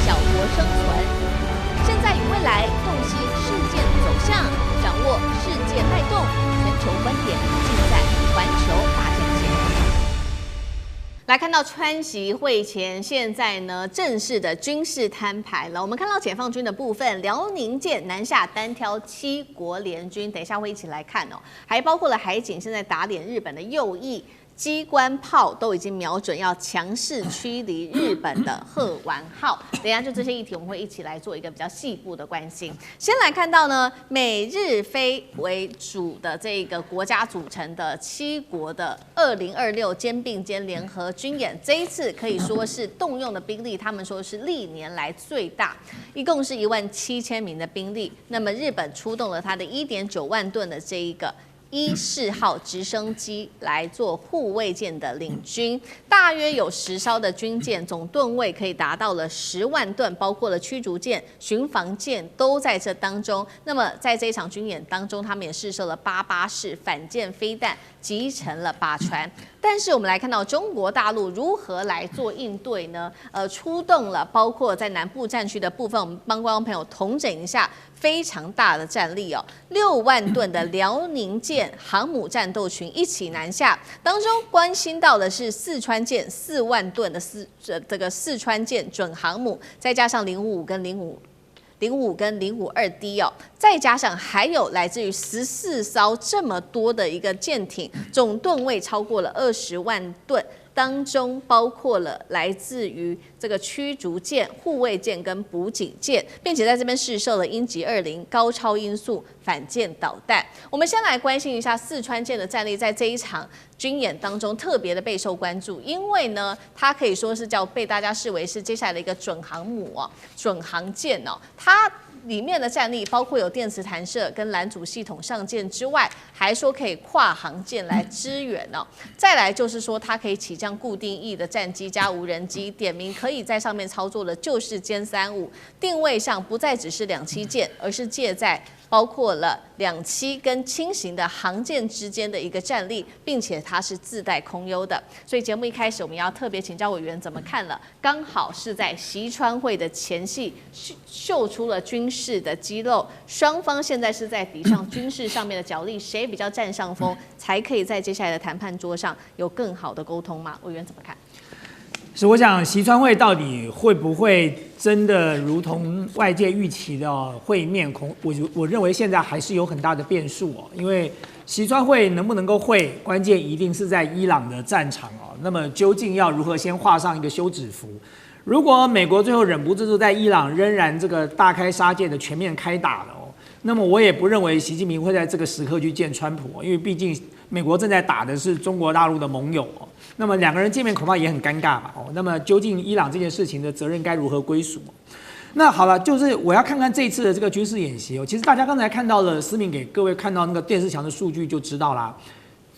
小国生存，现在与未来洞悉事件走向，掌握世界脉动，全球观点尽在环球大战线。来看到到川习会前，现在呢正式的军事摊牌了。我们看到解放军的部分，辽宁舰南下单挑7国联军，等一下会一起来看哦。还包括了海警现在打脸日本的右翼。机关炮都已经瞄准要强势驱离日本的贺丸号，等一下就这些议题我们会一起来做一个比较细部的关心。先来看到呢，美日非为主的这个国家组成的7国的2026肩并肩联合军演，这一次可以说是动用的兵力，他们说是历年来最大，一共是17000名的兵力。那么日本出动了它的1.9万吨的这一个。1号直升机来做护卫舰的领军，大约有10艘的军舰，总吨位可以达到了10万吨，包括了驱逐舰、巡防舰都在这当中。那么在这一场军演当中，他们也试射了88式反舰飞弹，击沉了8船。但是我们来看到中国大陆如何来做应对呢？出动了包括在南部战区的部分，我们帮观众朋友统整一下。非常大的战力哦，6万吨的辽宁舰航母战斗群一起南下，当中关心到的是四川舰4万吨的这个四川舰准航母，再加上055跟052D 哦，再加上还有来自于14艘这么多的一个舰艇，总吨位超过了20万吨。当中包括了来自于这个驱逐舰、护卫舰跟补给舰，并且在这边试射了鹰击20高超音速反舰导弹。我们先来关心一下四川舰的战力，在这一场军演当中特别的备受关注，因为呢，它可以说是被大家视为是接下来的一个准航母哦、准航舰哦，它。里面的战力包括有电磁弹射跟拦阻系统上舰之外，还说可以跨航舰来支援哦。再来就是说，它可以起降固定翼的战机加无人机，点名可以在上面操作的就是歼35，定位上不再只是2栖舰，而是介在包括了2栖跟轻型的航舰之间的一个战力，并且它是自带空优的。所以节目一开始我们要特别请教委员怎么看了，刚好是在习川会的前夕秀出了军事的肌肉，双方现在是在抵上军事上面的角力，谁比较占上风，才可以在接下来的谈判桌上有更好的沟通吗？委员怎么看？是，我想习川会到底会不会真的如同外界预期的会面？我认为现在还是有很大的变数哦，因为习川会能不能够会，关键一定是在伊朗的战场哦。那么究竟要如何先画上一个休止符？如果美国最后忍不住在伊朗仍然这个大开杀戒的全面开打了哦，那么我也不认为习近平会在这个时刻去见川普哦，因为毕竟美国正在打的是中国大陆的盟友哦。那么2个人见面恐怕也很尴尬吧？哦，那么究竟伊朗这件事情的责任该如何归属？那好了，就是我要看看这一次的这个军事演习哦。其实大家刚才看到了，思敏给各位看到那个电视墙的数据就知道啦。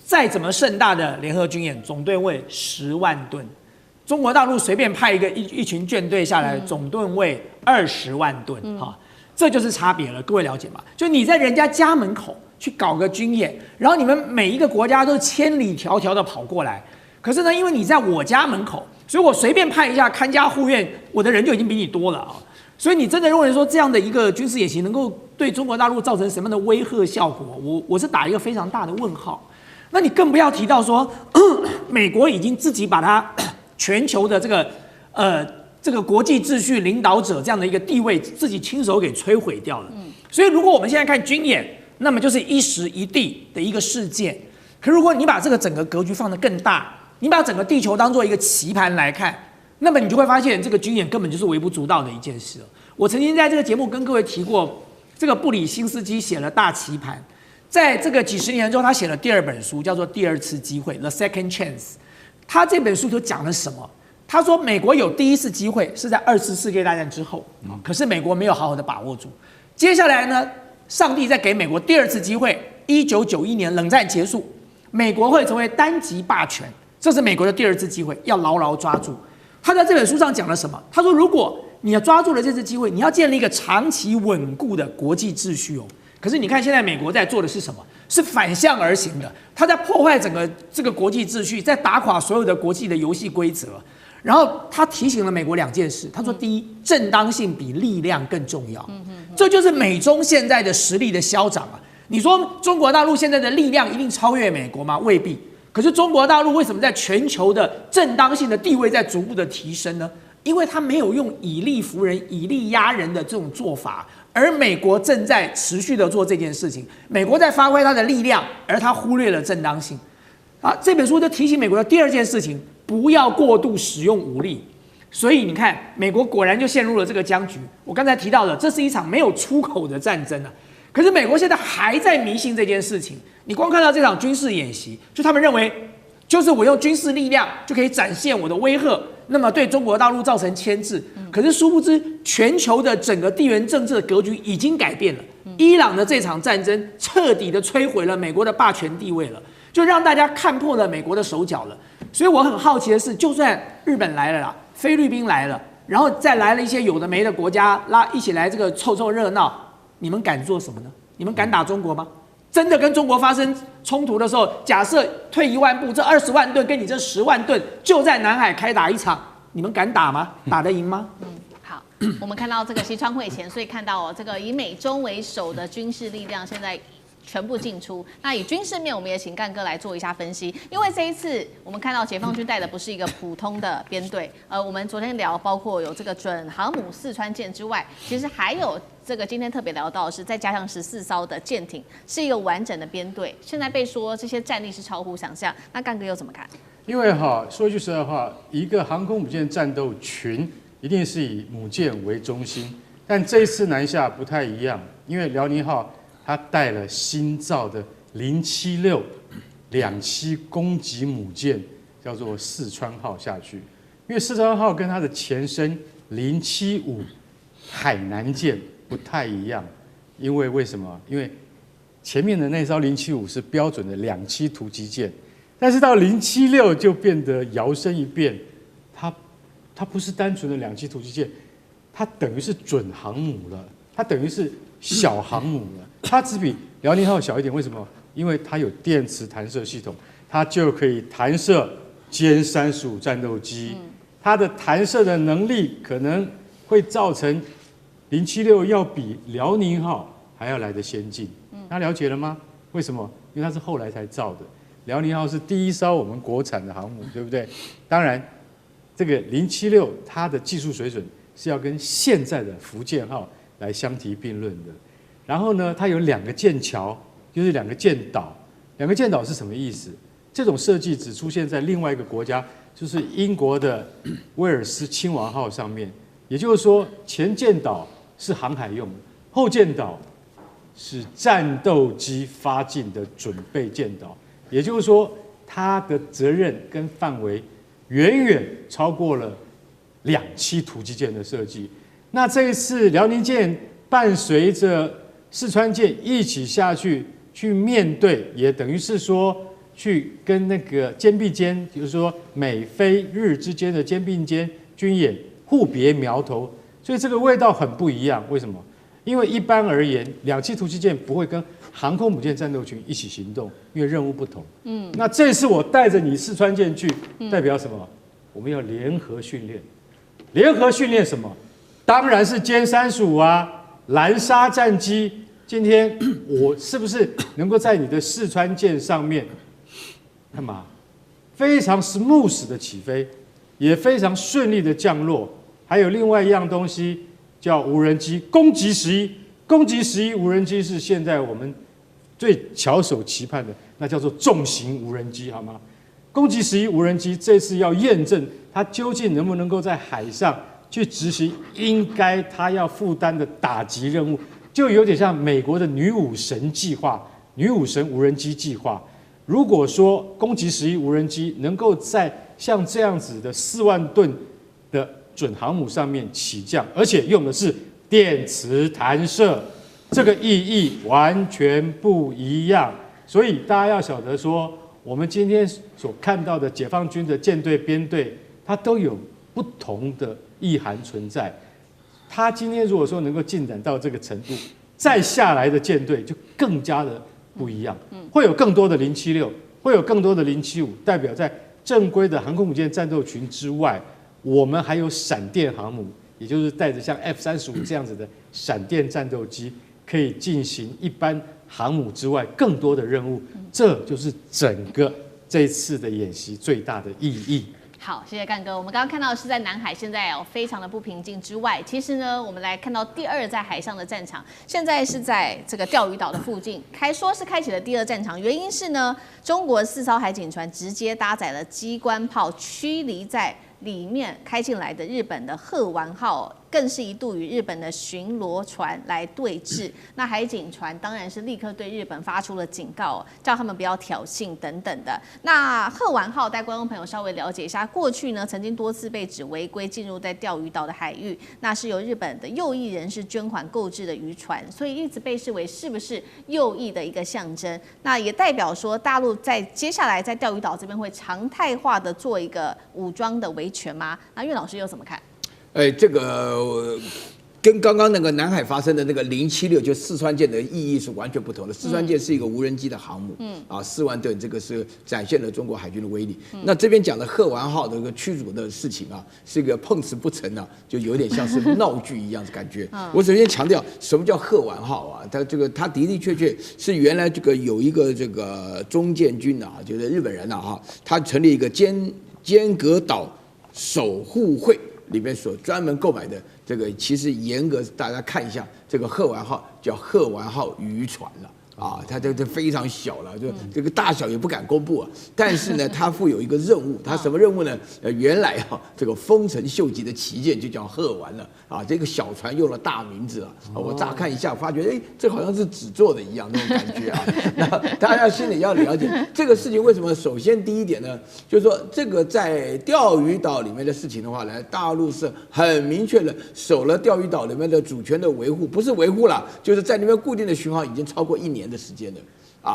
再怎么盛大的联合军演，总吨位10万吨，中国大陆随便派一群舰队下来，总吨位20万吨，哈，这就是差别了。各位了解吗？就你在人家家门口去搞个军演，然后你们每一个国家都千里迢迢的跑过来。可是呢，因为你在我家门口，所以我随便派一下看家护院，我的人就已经比你多了啊。所以你真的认为说这样的一个军事演习能够对中国大陆造成什么样的威吓效果？我是打一个非常大的问号。那你更不要提到说，美国已经自己把它全球的这个国际秩序领导者这样的一个地位，自己亲手给摧毁掉了。所以如果我们现在看军演，那么就是一时一地的一个事件。可如果你把这个整个格局放得更大，你把整个地球当做一个棋盘来看，那么你就会发现这个军演根本就是微不足道的一件事。我曾经在这个节目跟各位提过，这个布里辛斯基写了《大棋盘》，在这个几十年之后，他写了第2本书，叫做《第2次机会》（The Second Chance）。他这本书就讲了什么？他说美国有第1次机会是在2次世界大战之后，可是美国没有好好的把握住。接下来呢，上帝再给美国第2次机会，1991年冷战结束，美国会成为单极霸权。这是美国的第2次机会，要牢牢抓住。他在这本书上讲了什么？他说，如果你要抓住了这次机会，你要建立一个长期稳固的国际秩序哦。可是你看，现在美国在做的是什么？是反向而行的，他在破坏整个这个国际秩序，在打垮所有的国际的游戏规则。然后他提醒了美国2件事，他说：第一，正当性比力量更重要。这就是美中现在的实力的消长啊。你说中国大陆现在的力量一定超越美国吗？未必。可是中国大陆为什么在全球的正当性的地位在逐步的提升呢？因为它没有用以力服人、以力压人的这种做法，而美国正在持续的做这件事情。美国在发挥它的力量，而它忽略了正当性。这本书就提醒美国的第二件事情，不要过度使用武力。所以你看，美国果然就陷入了这个僵局。我刚才提到的，这是一场没有出口的战争啊。可是美国现在还在迷信这件事情。你光看到这场军事演习，就他们认为，就是我用军事力量就可以展现我的威吓，那么对中国大陆造成牵制。可是殊不知，全球的整个地缘政治的格局已经改变了。伊朗的这场战争彻底的摧毁了美国的霸权地位了，就让大家看破了美国的手脚了。所以我很好奇的是，就算日本来了啦，菲律宾来了，然后再来了一些有的没的国家一起来这个凑凑热闹，你们敢做什么呢？你们敢打中国吗？真的跟中国发生冲突的时候，假设退1万步，这20万吨跟你这10万吨就在南海开打一场，你们敢打吗？打得赢吗？好，我们看到这个西川会前，所以看到这个以美中为首的军事力量现在全部进出。那以军事面，我们也请干哥来做一下分析。因为这一次我们看到解放军带的不是一个普通的编队，我们昨天聊包括有这个准航母四川舰之外，其实还有这个今天特别聊到的是，再加上14艘的舰艇，是一个完整的编队。现在被说这些战力是超乎想象，那干哥又怎么看？因为说句实在话，一个航空母舰战斗群一定是以母舰为中心，但这一次南下不太一样，因为辽宁号它带了新造的076 2栖攻击母舰，叫做四川号下去。因为四川号跟它的前身075海南舰不太一样，因为为什么？因为前面的那艘075是标准的2栖突击舰，但是到076就变得摇身一变，它不是单纯的2栖突击舰，它等于是准航母了，它等于是小航母了，它只比辽宁号小一点。为什么？因为它有电磁弹射系统，它就可以弹射歼35战斗机，它的弹射的能力可能会造成076要比辽宁号还要来得先进。大家了解了吗？为什么？因为它是后来才造的，辽宁号是第一艘我们国产的航母，对不对？当然，这个076它的技术水准是要跟现在的福建号来相提并论的。然后呢，它有2个舰桥，就是2个舰岛。2个舰岛是什么意思？这种设计只出现在另外一个国家，就是英国的威尔斯亲王号上面。也就是说，前舰岛是航海用的，后舰岛是战斗机发进的准备舰岛。也就是说，它的责任跟范围远远超过了2栖突击舰的设计。那这一次辽宁舰伴随着四川舰一起下去面对，也等于是说去跟那个肩并肩，就是说美菲日之间的肩并肩军演互别苗头，所以这个味道很不一样。为什么？因为一般而言，2栖突击舰不会跟航空母舰战斗群一起行动，因为任务不同。那这次我带着你四川舰去，代表什么？我们要联合训练。联合训练什么？当然是歼35啊，蓝沙战机。今天我是不是能够在你的四川舰上面干嘛？非常 smooth 的起飞，也非常顺利的降落。还有另外一样东西叫无人机，攻击11。攻击11无人机是现在我们最翘首期盼的，那叫做重型无人机，好吗？攻击11无人机这次要验证它究竟能不能够在海上去执行应该它要负担的打击任务，就有点像美国的女武神计划、女武神无人机计划。如果说攻击11无人机能够在像这样子的4万吨的准航母上面起降，而且用的是电磁弹射，这个意义完全不一样。所以大家要晓得说，我们今天所看到的解放军的舰队编队，它都有不同的意涵存在。它今天如果说能够进展到这个程度，再下来的舰队就更加的不一样，会有更多的076，会有更多的075，代表在正规的航空母舰战斗群之外，我们还有闪电航母，也就是带着像 F-35这样子的闪电战斗机，可以进行一般航母之外更多的任务。这就是整个这一次的演习最大的意义。好，谢谢干哥。我们刚刚看到的是在南海现在非常的不平静之外，其实呢，我们来看到第二在海上的战场，现在是在这个钓鱼岛的附近，说是开启了第二战场，原因是呢，中国4艘海警船直接搭载了机关炮驱离在里面开进来的日本的鹤丸号，更是一度与日本的巡逻船来对峙。那海警船当然是立刻对日本发出了警告，叫他们不要挑衅等等的。那鹤丸号带观众朋友稍微了解一下，过去呢曾经多次被指违规进入在钓鱼岛的海域，那是由日本的右翼人士捐款购置的渔船，所以一直被视为是不是右翼的一个象征。那也代表说大陆在接下来在钓鱼岛这边会常态化的做一个武装的维权吗？那岳老师又怎么看？这个跟刚刚那个南海发生的那个076就四川舰的意义是完全不同的。四川舰是一个无人机的航母，4万吨，这个是展现了中国海军的威力。那这边讲的鹤丸号的这个驱逐的事情啊，是一个碰瓷不成啊，就有点像是闹剧一样的感觉。我首先强调什么叫鹤丸号啊？它的确是原来这个有一个这个中建军啊，就是日本人啊他成立一个尖阁岛守护会。里面所专门购买的这个，其实严格大家看一下，这个鹤丸号叫鹤丸号渔船了。它这非常小了，就这个大小也不敢公布啊。但是呢，它负有一个任务，它什么任务呢？原来这个丰臣秀吉的旗舰就叫鹤丸了这个小船用了大名字我乍看一下发觉，这好像是纸做的一样那种感觉那大家心里要了解这个事情为什么？首先第一点呢，就是说这个在钓鱼岛里面的事情的话呢，大陆是很明确的守了钓鱼岛里面的主权的维护，不是维护了，就是在那边固定的巡航已经超过1年的时间了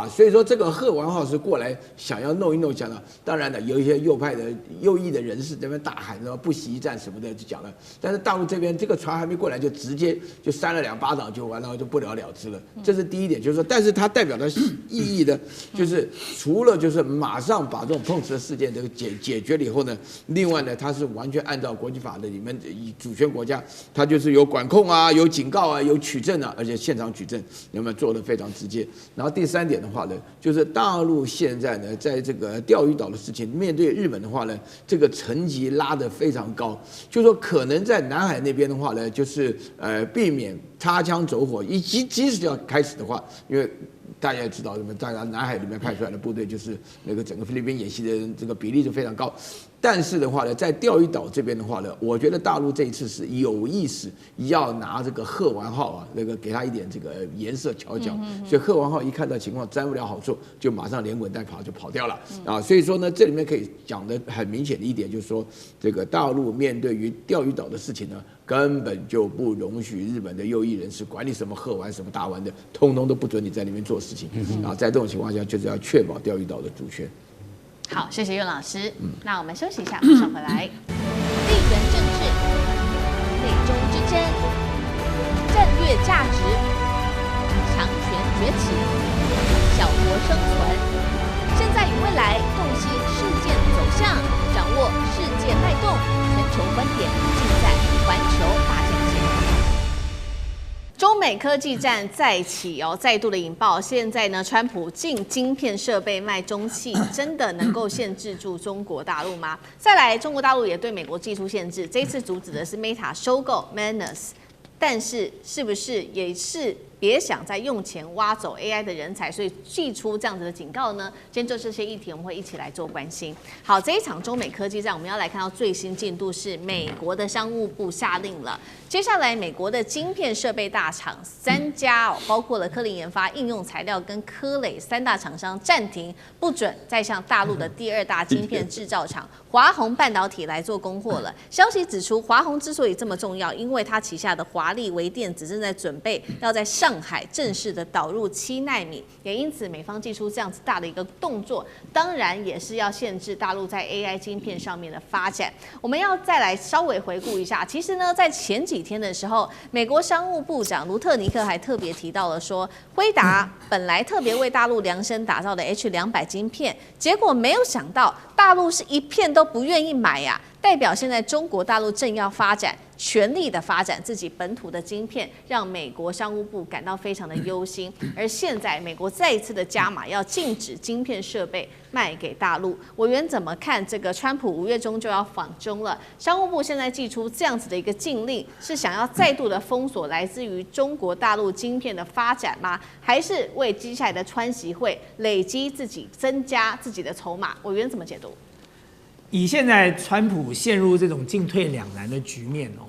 所以说这个鹤丸号是过来想要弄一弄，讲了，当然了，有一些右翼的人士在那边大喊什么不惜一战什么的就讲了，但是大陆这边这个船还没过来就直接就扇了2巴掌就完了，就不了了之了。这是第一点，就是说，但是它代表的意义呢，就是除了就是马上把这种碰瓷的事件都解决了以后呢，另外呢，它是完全按照国际法的里面主权国家，它就是有管控有警告有取证而且现场取证，那么做得非常直接。然后第3点的话呢，就是大陆现在呢，在这个钓鱼岛的事情，面对日本的话呢，这个层级拉得非常高，就是说可能在南海那边的话呢，就是避免擦枪走火，以及即使要开始的话，因为大家也知道，大家南海里面派出来的部队就是那个整个菲律宾演习的这个比例就非常高。但是的话呢，在钓鱼岛这边的话呢，我觉得大陆这一次是有意识要拿这个鹤丸号那个给他一点这个颜色瞧瞧，所以鹤丸号一看到情况沾不了好处，就马上连滚带跑就跑掉了所以说呢，这里面可以讲的很明显的一点就是说，这个大陆面对于钓鱼岛的事情呢，根本就不容许日本的右翼人士管你什么鹤丸什么大丸的，通通都不准你在里面做事情在这种情况下，就是要确保钓鱼岛的主权。好，谢谢岳老师。那我们休息一下，马上回来。地缘政治、美中之争、战略价值、强权崛起、小国生存，现在与未来洞悉事件走向，掌握世界脉动，全球观点尽在环球大战线。中美科技战再起再度的引爆。现在呢，川普禁晶片设备卖中企，真的能够限制住中国大陆吗？再来，中国大陆也对美国祭出限制，这一次阻止的是 Meta 收购 Manus， 但是是不是也是别想再用钱挖走 AI 的人才，所以祭出这样子的警告呢？今天就这些议题，我们会一起来做关心。好，这一场中美科技战，我们要来看到最新进度是美国的商务部下令了，接下来美国的晶片设备大厂3家包括了科林研发、应用材料跟科磊3大厂商暂停，不准再向大陆的第2大晶片制造厂华虹半导体来做供货了。消息指出，华虹之所以这么重要，因为它旗下的华力微电子正在准备要在上海正式的导入7奈米，也因此美方祭出这样子大的一个动作，当然也是要限制大陆在 AI 晶片上面的发展。我们要再来稍微回顾一下，其实呢，在前几天的时候，美国商务部长卢特尼克还特别提到了说，辉达本来特别为大陆量身打造的 H200晶片，结果没有想到大陆是一片都不愿意买呀。代表现在中国大陆正要发展，全力的发展自己本土的晶片，让美国商务部感到非常的忧心。而现在美国再一次的加码，要禁止晶片设备卖给大陆。委员怎么看这个川普5月中就要访中了，商务部现在祭出这样子的一个禁令，是想要再度的封锁来自于中国大陆晶片的发展吗？还是为接下来的川习会累积自己增加自己的筹码？委员怎么解读？以现在川普陷入这种进退两难的局面哦，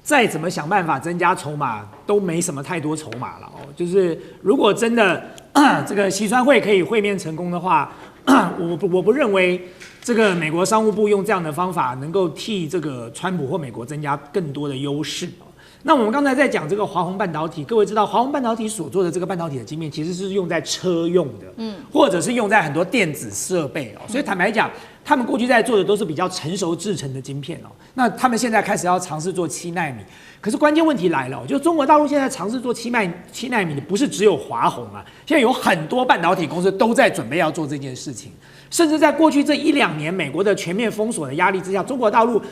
再怎么想办法增加筹码都没什么太多筹码了哦。就是如果真的这个习川会可以会面成功的话，我不认为这个美国商务部用这样的方法能够替这个川普或美国增加更多的优势。那我们刚才在讲这个华虹半导体，各位知道华虹半导体所做的这个半导体的晶片其实是用在车用的，或者是用在很多电子设备哦。所以坦白讲，他们过去在做的都是比较成熟制成的晶片哦。那他们现在开始要尝试做7奈米，可是关键问题来了，就中国大陆现在尝试做7奈米的不是只有华虹啊，现在有很多半导体公司都在准备要做这件事情，甚至在过去这1-2年美国的全面封锁的压力之下，中国大陆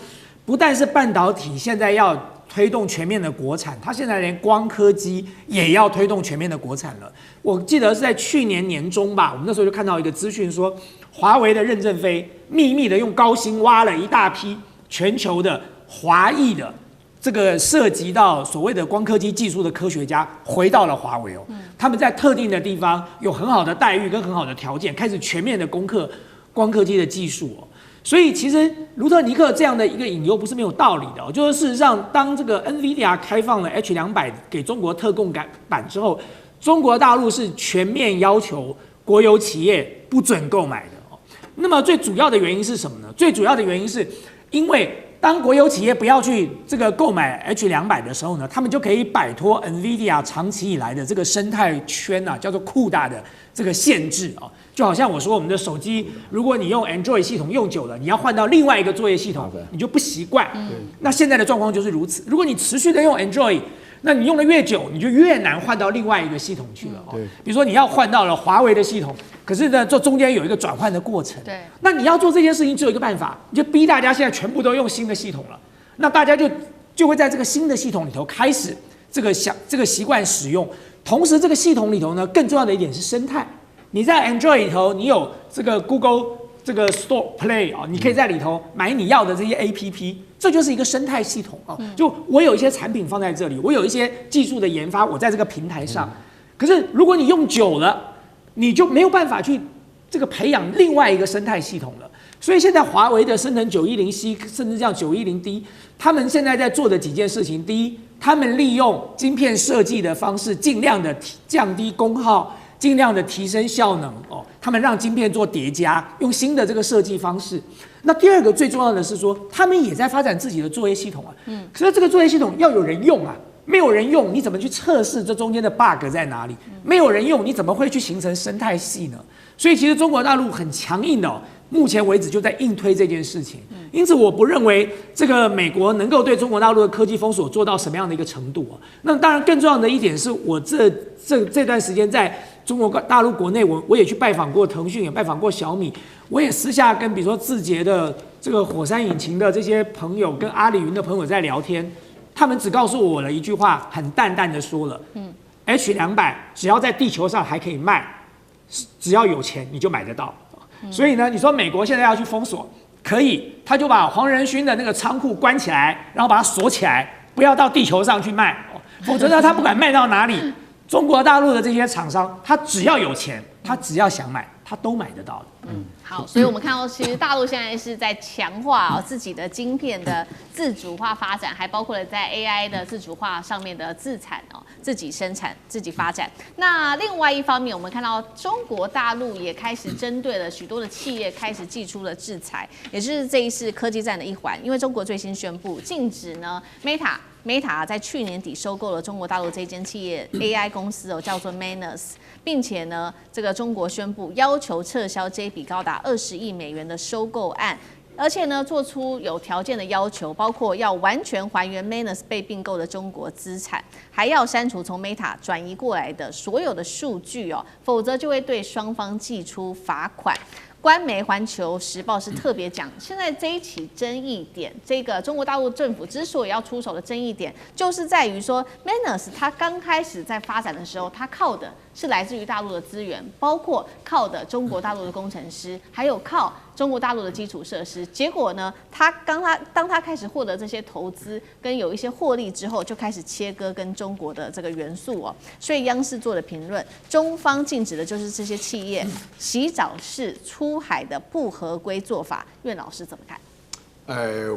不但是半导体现在要推动全面的国产，它现在连光刻机也要推动全面的国产了。我记得是在去年年中吧，我们那时候就看到一个资讯说，华为的任正非秘密的用高薪挖了一大批全球的华裔的这个涉及到所谓的光刻机技术的科学家回到了华为哦，他们在特定的地方有很好的待遇跟很好的条件，开始全面的攻克光刻机的技术哦。所以其实卢特尼克这样的一个引诱不是没有道理的哦，就是事实上，当这个 NVIDIA 开放了 H200给中国特供版之后，中国大陆是全面要求国有企业不准购买的哦。那么最主要的原因是什么呢？最主要的原因是因为当国有企业不要去这个购买 H200的时候呢，他们就可以摆脱 NVIDIA 长期以来的这个生态圈啊，叫做CUDA的这个限制啊。就好像我说，我们的手机，如果你用 Android 系统用久了，你要换到另外一个作业系统，你就不习惯。那现在的状况就是如此。如果你持续的用 Android，那你用的越久，你就越难换到另外一个系统去了哦。比如说你要换到了华为的系统，可是呢，这中间有一个转换的过程。对。那你要做这件事情，只有一个办法，你就逼大家现在全部都用新的系统了。那大家就会在这个新的系统里头开始这个习惯使用。同时，这个系统里头呢，更重要的一点是生态。你在 Android 里头，你有这个 Google 这个 Store Play 啊，你可以在里头买你要的这些 APP， 这就是一个生态系统啊。就我有一些产品放在这里，我有一些技术的研发，我在这个平台上。可是如果你用久了，你就没有办法去这个培养另外一个生态系统了。所以现在华为的升腾910C，甚至像910D，他们现在在做的几件事情，第一，他们利用晶片设计的方式，尽量的降低功耗。尽量的提升效能哦，他们让晶片做叠加，用新的这个设计方式。那第二个最重要的是说，他们也在发展自己的作业系统啊。可是这个作业系统要有人用啊，没有人用，你怎么去测试这中间的 bug 在哪里？没有人用，你怎么会去形成生态系呢？所以其实中国大陆很强硬的哦，目前为止就在硬推这件事情。因此，我不认为这个美国能够对中国大陆的科技封锁做到什么样的一个程度啊。那当然，更重要的一点是我这段时间在中国大陆国内，我也去拜访过腾讯，也拜访过小米，我也私下跟比如说字节的这个火山引擎的这些朋友，跟阿里云的朋友在聊天，他们只告诉我了一句话，很淡淡的说了，H200只要在地球上还可以卖，只要有钱你就买得到。所以呢，你说美国现在要去封锁，可以，他就把黄仁勋的那个仓库关起来，然后把它锁起来，不要到地球上去卖，否则呢，他不管卖到哪里。中国大陆的这些厂商，他只要有钱，他只要想买，他都买得到的。好，所以我们看到，其实大陆现在是在强化自己的晶片的自主化发展，还包括了在 AI 的自主化上面的自产哦，自己生产、自己发展。那另外一方面，我们看到中国大陆也开始针对了许多的企业开始祭出了制裁，也就是这一次科技战的一环。因为中国最新宣布禁止呢 Meta 在去年底收购了中国大陆这间企业 AI 公司哦，叫做 Manus， 并且呢，这个中国宣布要求撤销这笔高达20亿美元的收购案，而且呢，做出有条件的要求，包括要完全还原 Manus 被并购的中国资产，还要删除从 Meta 转移过来的所有的数据哦，否则就会对双方寄出罚款。官媒《环球时报》是特别讲，现在这一起争议点，这个中国大陆政府之所以要出手的争议点，就是在于说 Manus 它刚开始在发展的时候，它靠的是来自于大陆的资源，包括靠的中国大陆的工程师，还有靠中国大陆的基础设施。结果呢，当他开始获得这些投资跟有一些获利之后，就开始切割跟中国的这个元素哦。所以央视做的评论，中方禁止的就是这些企业洗澡式出海的不合规做法。苑老师怎么看？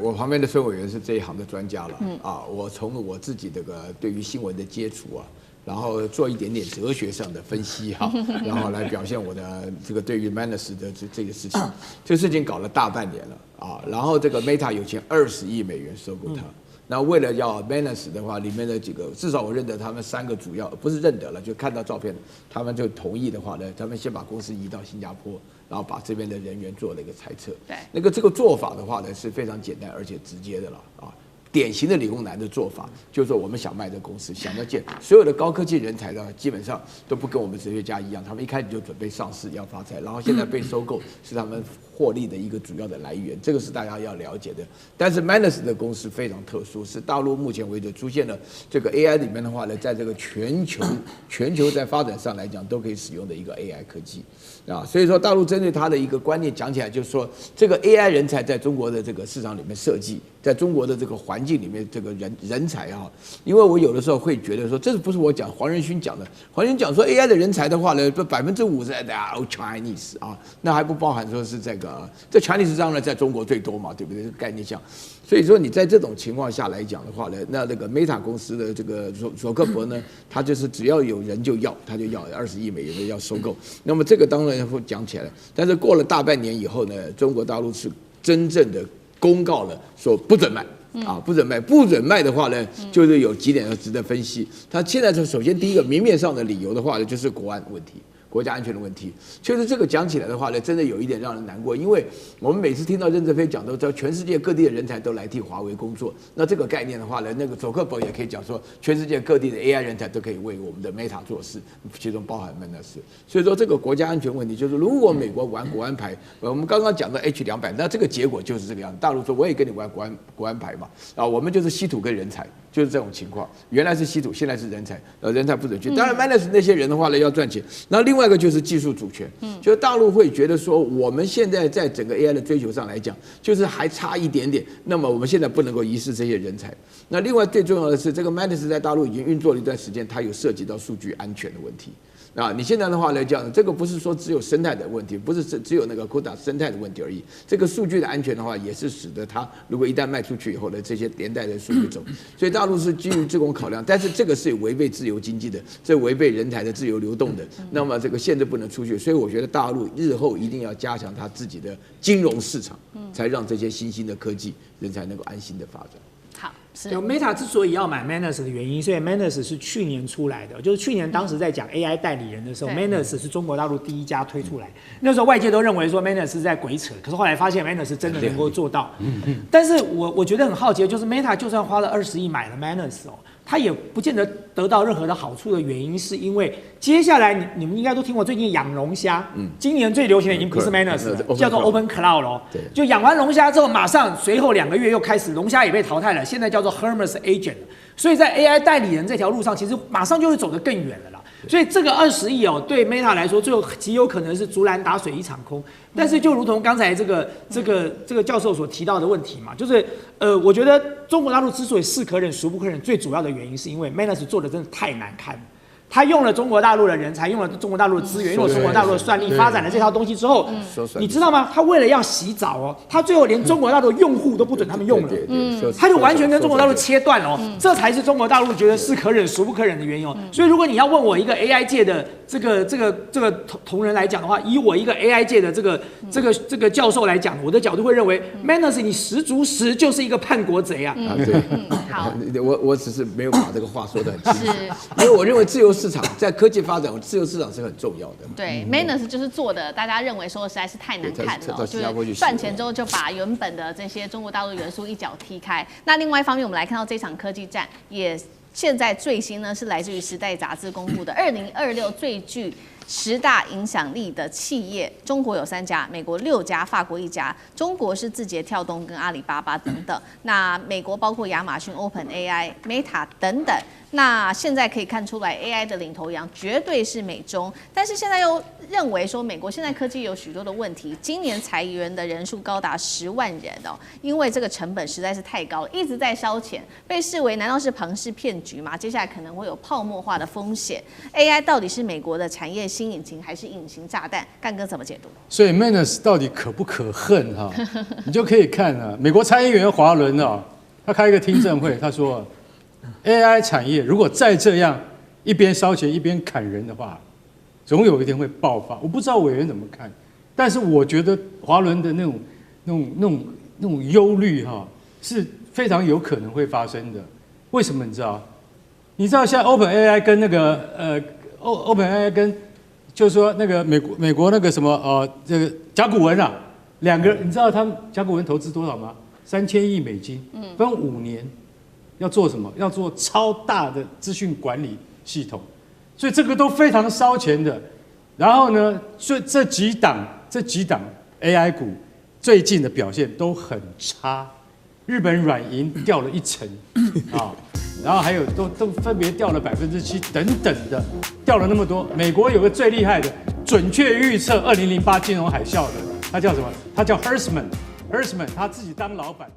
我旁边的孙委员是这一行的专家了，我从我自己这个对于新闻的接触啊，然后做一点点哲学上的分析哈，然后来表现我的这个对于 Manus 的这个事情，这个事情搞了大半年了啊，然后这个 Meta 有钱20亿美元收购它。那为了要 Manus 的话，里面的几个，至少我认得他们3个主要，不是认得了，就看到照片，他们就同意的话呢，他们先把公司移到新加坡，然后把这边的人员做了一个裁撤。对，这个做法的话呢是非常简单而且直接的了啊。典型的理工男的做法，就是说我们想卖这公司，想要建所有的高科技人才呢，基本上都不跟我们哲学家一样，他们一开始就准备上市要发财，然后现在被收购是他们获利的一个主要的来源，这个是大家要了解的。但是 Manus 的公司非常特殊，是大陆目前为止出现了这个 AI 里面的话呢，在这个全球在发展上来讲都可以使用的一个 AI 科技啊，所以说大陆针对它的一个观念讲起来，就是说这个 AI 人才在中国的这个市场里面设计，在中国的这个环境里面，这个人才啊，因为我有的时候会觉得说，这不是我讲，黄仁勋讲的。黄仁勋讲说 AI 的人才的话呢，50%的Chinese 啊，那还不包含说是这 Chinese 当然在中国最多嘛，对不对？这个概念上，所以说你在这种情况下来讲的话呢，那个 Meta 公司的这个佐克伯呢，他就是只要有人就要，他就要20亿美元的要收购。那么这个当然会讲起来了，但是过了大半年以后呢，中国大陆是真正的公告了，说不准卖。不准卖的话呢，就是有几点要值得分析。他现在首先第一个明面上的理由的话呢，就是国安问题。国家安全的问题，其实这个讲起来的话呢，真的有一点让人难过，因为我们每次听到任正非讲，都知道全世界各地的人才都来替华为工作。那这个概念的话呢，那个佐克伯也可以讲说，全世界各地的 AI 人才都可以为我们的 Meta 做事，其中包含 Manus。所以说这个国家安全问题，就是如果美国玩国安牌，我们刚刚讲到 H200，那这个结果就是这个样子。大陆说我也跟你玩国安牌嘛，啊，我们就是稀土跟人才。就是这种情况，原来是稀土，现在是人才，人才不准去。当然 ，Manus 那些人的话呢，要赚钱。然后另外一个就是技术主权，就是大陆会觉得说，我们现在在整个 AI 的追求上来讲，就是还差一点点。那么我们现在不能够遗失这些人才。那另外最重要的是，这个 Manus 在大陆已经运作了一段时间，它有涉及到数据安全的问题。啊，你现在的话来讲，这个不是说只有生态的问题，不是只有那个 CUDA 生态的问题而已。这个数据的安全的话，也是使得它如果一旦卖出去以后呢，这些连带的数据走。所以大陆是基于这种考量，但是这个是违背自由经济的，这违背人才的自由流动的。那么这个限制不能出去，所以我觉得大陆日后一定要加强它自己的金融市场，才让这些新兴的科技人才能够安心的发展。好，是 Meta 之所以要买 Manus 的原因，所以 Manus 是去年出来的，就是去年当时在讲 AI 代理人的时候 ，Manus 是中国大陆第一家推出来。那时候外界都认为说 Manus 是在鬼扯，可是后来发现 Manus 真的能够做到。但是我觉得很好奇的就是 Meta 就算花了20亿买了 Manus 哦，它也不见得得到任何的好处的原因，是因为接下来你们应该都听过最近养龙虾，今年最流行的已经不是 Manus 了，叫做 Open Cloud 咯。就养完龙虾之后，马上随后2个月又开始龙虾也被淘汰了，现在叫做 Hermes Agent。所以在 AI 代理人这条路上，其实马上就会走得更远了啦。所以这个20亿哦，对 Meta 来说，最后极有可能是竹篮打水一场空。但是就如同刚才这个教授所提到的问题嘛，就是我觉得中国大陆之所以是可忍孰不可忍，最主要的原因是因为 Manus 做的真的太难看了。他用了中国大陆的人才，用了中国大陆的资源，用了中国大陆的算力，发展了这套东西之后，你知道吗？他为了要洗澡哦，他最后连中国大陆的用户都不准他们用了，他就完全跟中国大陆切断了哦，这才是中国大陆觉得是可忍孰不可忍的原因哦。所以如果你要问我一个 AI 界的这个同仁来讲的话，以我一个 AI 界的这个教授来讲，我的角度会认为 Manus 你十足十就是一个叛国贼啊。对，好，我只是没有把这个话说得很清楚，因为我认为自由市场在科技发展，自由市场是很重要的。对 ，Manus 就是做的，大家认为说实在是太难看了，就是赚钱之后就把原本的这些中国大陆元素一脚踢开。那另外一方面，我们来看到这场科技战也现在最新呢是来自于《时代》杂志公布的2026最具10大影响力的企业，中国有3家，美国6家，法国1家。中国是字节跳动跟阿里巴巴等等。那美国包括亚马逊、OpenAI、Meta 等等。那现在可以看出来 ，AI 的领头羊绝对是美中，但是现在又认为说美国现在科技有许多的问题，今年裁员的人数高达10万人哦，因为这个成本实在是太高了，一直在烧钱，被视为难道是庞氏骗局吗？接下来可能会有泡沫化的风险。AI 到底是美国的产业新引擎还是隐形炸弹？干哥怎么解读？所以 Manus 到底可不可恨哈？你就可以看啊，美国参议员华伦啊，他开一个听证会，他说 AI 产业如果再这样一边烧钱一边砍人的话，总有一天会爆发。我不知道委员怎么看，但是我觉得华伦的那种忧虑哈，是非常有可能会发生的。为什么你知道？你知道现在 OpenAI 跟那个OpenAI 跟就是说那个美国那个什么这个甲骨文啊，两个你知道他们甲骨文投资多少吗？3000亿美金，分5年，要做什么？要做超大的资讯管理系统，所以这个都非常烧钱的。然后呢，所以这几档 AI 股最近的表现都很差，日本软银掉了1成啊。然后还有都分别掉了7%等等的，掉了那么多。美国有个最厉害的，准确预测2008金融海啸的，他叫什么？他叫 Hersman，他自己当老板。